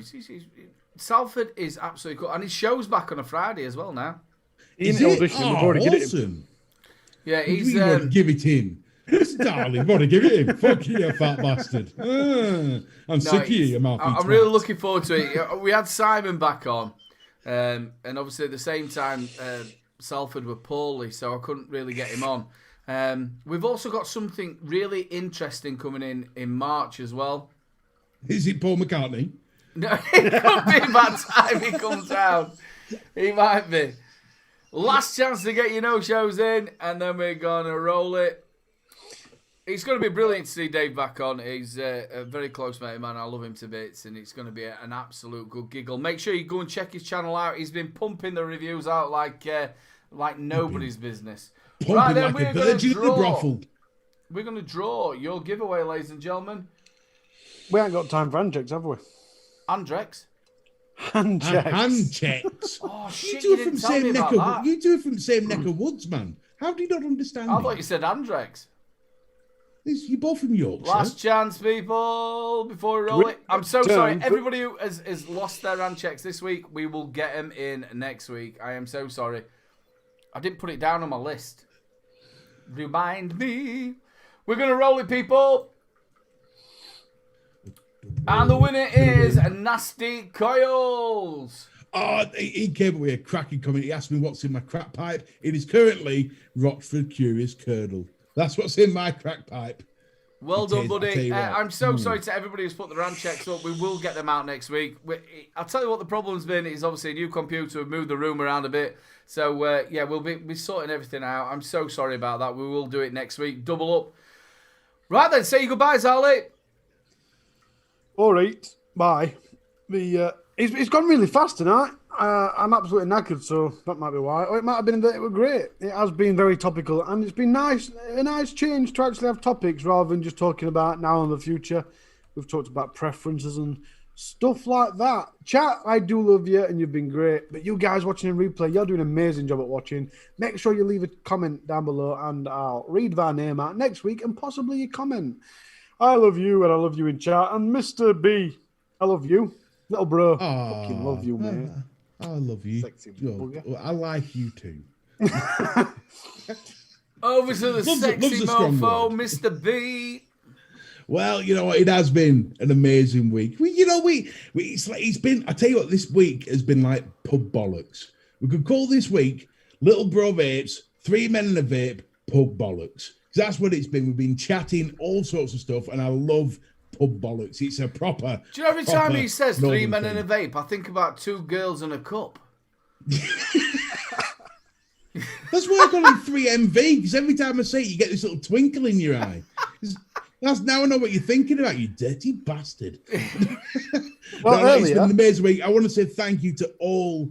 Speaker 1: Salford is absolutely cool. And his show's back on a Friday as well now.
Speaker 2: He's auditioning. We've already given it him.
Speaker 1: Yeah, he's...
Speaker 3: You want to give it in. Darling, want to give it in. Fuck you, fat bastard. I'm sick of you mouth.
Speaker 1: I'm really looking forward to it. We had Simon back on. And obviously at the same time, Salford were poorly, so I couldn't really get him on. We've also got something really interesting coming in March as well.
Speaker 3: Is it Paul McCartney?
Speaker 1: No, it could be by the time he comes down. He might be. Last chance to get your no-shows in, and then we're going to roll it. It's going to be brilliant to see Dave back on. He's a very close mate of mine. I love him to bits, and it's going to be an absolute good giggle. Make sure you go and check his channel out. He's been pumping the reviews out like nobody's business.
Speaker 3: Pumping
Speaker 1: right then,
Speaker 3: like a virgin in the brothel.
Speaker 1: We're going to draw your giveaway, ladies and gentlemen.
Speaker 2: We ain't got time for hand checks, have we?
Speaker 1: Andrex.
Speaker 2: Hand checks.
Speaker 3: Hand checks.
Speaker 1: Oh, shit,
Speaker 3: you do it from the same neck of woods, man. How do you not understand
Speaker 1: I thought you said Andrex.
Speaker 3: You're both from Yorkshire.
Speaker 1: Last chance, people, before we roll it. I'm so sorry. Everybody who has lost their hand checks this week, we will get them in next week. I am so sorry. I didn't put it down on my list. Remind me. We're going to roll it, people. And the winner is Nasty Coils.
Speaker 3: Oh, he came up with a cracking comment. He asked me what's in my crack pipe. It is currently Rochford Curious Curdle. That's what's in my crack pipe.
Speaker 1: Well done, buddy. I'm so sorry to everybody who's put their hand checks up. We will get them out next week. I'll tell you what the problem's been. Is obviously a new computer. We've moved the room around a bit. So, yeah, we'll be sorting everything out. I'm so sorry about that. We will do it next week. Double up. Right then, say your goodbyes, Ali.
Speaker 2: All right, bye. It's gone really fast tonight. I'm absolutely knackered, so that might be why. Or it might have been that it was great. It has been very topical, and it's been a nice change to actually have topics rather than just talking about now and the future. We've talked about preferences and stuff like that. Chat, I do love you, and you've been great. But you guys watching in replay, you're doing an amazing job at watching. Make sure you leave a comment down below, and I'll read their name out next week, and possibly your comment. I love you, and I love you in chat. And Mr. B, I love you. Little bro.
Speaker 3: Oh,
Speaker 2: Fucking love you, mate.
Speaker 3: I love you.
Speaker 2: Sexy bugger.
Speaker 3: I like you too.
Speaker 1: Over to the sexy
Speaker 3: love's a strong
Speaker 1: mofo,
Speaker 3: word.
Speaker 1: Mr. B.
Speaker 3: Well, you know what? It has been an amazing week. It's been. I tell you what, this week has been like pub bollocks. We could call this week Little Bro Vapes, 3 Men and a Vape, pub bollocks. That's what it's been. We've been chatting all sorts of stuff, and I love pub bollocks. It's a proper.
Speaker 1: Do you know every time he says 3
Speaker 3: northern
Speaker 1: men
Speaker 3: thing.
Speaker 1: and a vape, I think about 2 girls and a cup.
Speaker 3: Let's work on it 3MV, because every time I say it, you get this little twinkle in your eye. That's now I know what you're thinking about, you dirty bastard.
Speaker 2: Well,
Speaker 3: it's been
Speaker 2: earlier,
Speaker 3: an amazing week. I want to say thank you to all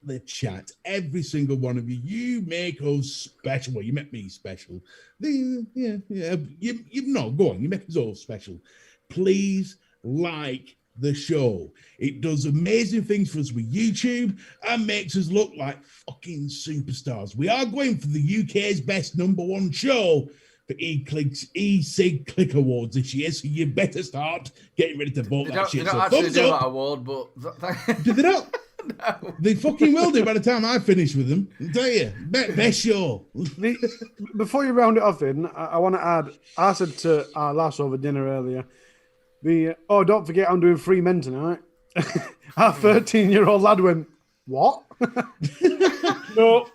Speaker 3: the chat, every single one of you. You make us special. Well, you make me special. You no, go on. You make us all special. Please like the show. It does amazing things for us with YouTube and makes us look like fucking superstars. We are going for the UK's best #1 show for e-Cig Click Awards this year, so you better start getting ready to vote that shit.
Speaker 1: They don't
Speaker 3: So
Speaker 1: actually
Speaker 3: thumbs
Speaker 1: do
Speaker 3: up.
Speaker 1: that award, but...
Speaker 3: Did they not?
Speaker 1: No.
Speaker 3: They fucking will do by the time I finish with them. I'll tell you, best show.
Speaker 2: before you round it off, in, I want to add, I said to our lass over dinner earlier, don't forget I'm doing 3 men tonight. Our 13-year-old lad went, what? No.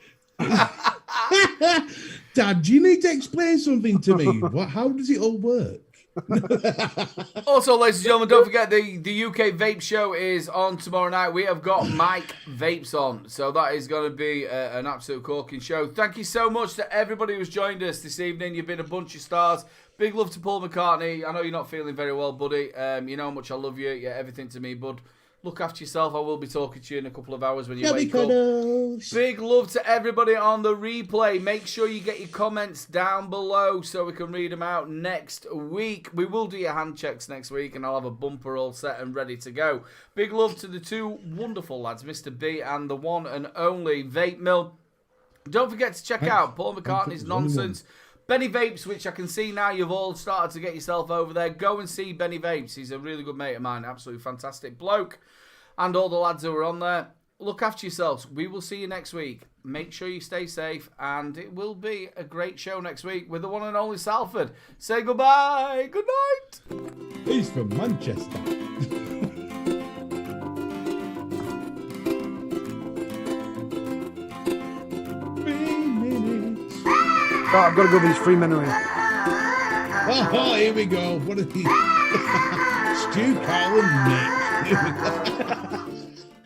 Speaker 3: Dad, do you need to explain something to me? How does it all work?
Speaker 1: Also, ladies and gentlemen, don't forget the UK Vape Show is on tomorrow night. We have got Mike Vapes on, so that is going to be an absolute corking show. Thank you so much to everybody who's joined us this evening. You've been a bunch of stars. Big love to Paul McCartney. I know you're not feeling very well, buddy. You know how much I love you. You're everything to me, bud. Look after yourself. I will be talking to you in a couple of hours when you wake up. Big love to everybody on the replay. Make sure you get your comments down below so we can read them out next week. We will do your hand checks next week, and I'll have a bumper all set and ready to go. Big love to the 2 wonderful lads, Mr. B and the one and only Vapemill. Don't forget to check out Paul McCartney's Nonsense. Benny Vapes, which I can see now you've all started to get yourself over there. Go and see Benny Vapes. He's a really good mate of mine. Absolutely fantastic bloke. And all the lads who are on there. Look after yourselves. We will see you next week. Make sure you stay safe. And it will be a great show next week with the one and only Salford. Say goodbye. Good night.
Speaker 3: He's from Manchester.
Speaker 2: Oh, I've got to go with these 3 men away.
Speaker 3: Oh, here we go. What are these? Stu, Carl, and Nick. Here we go.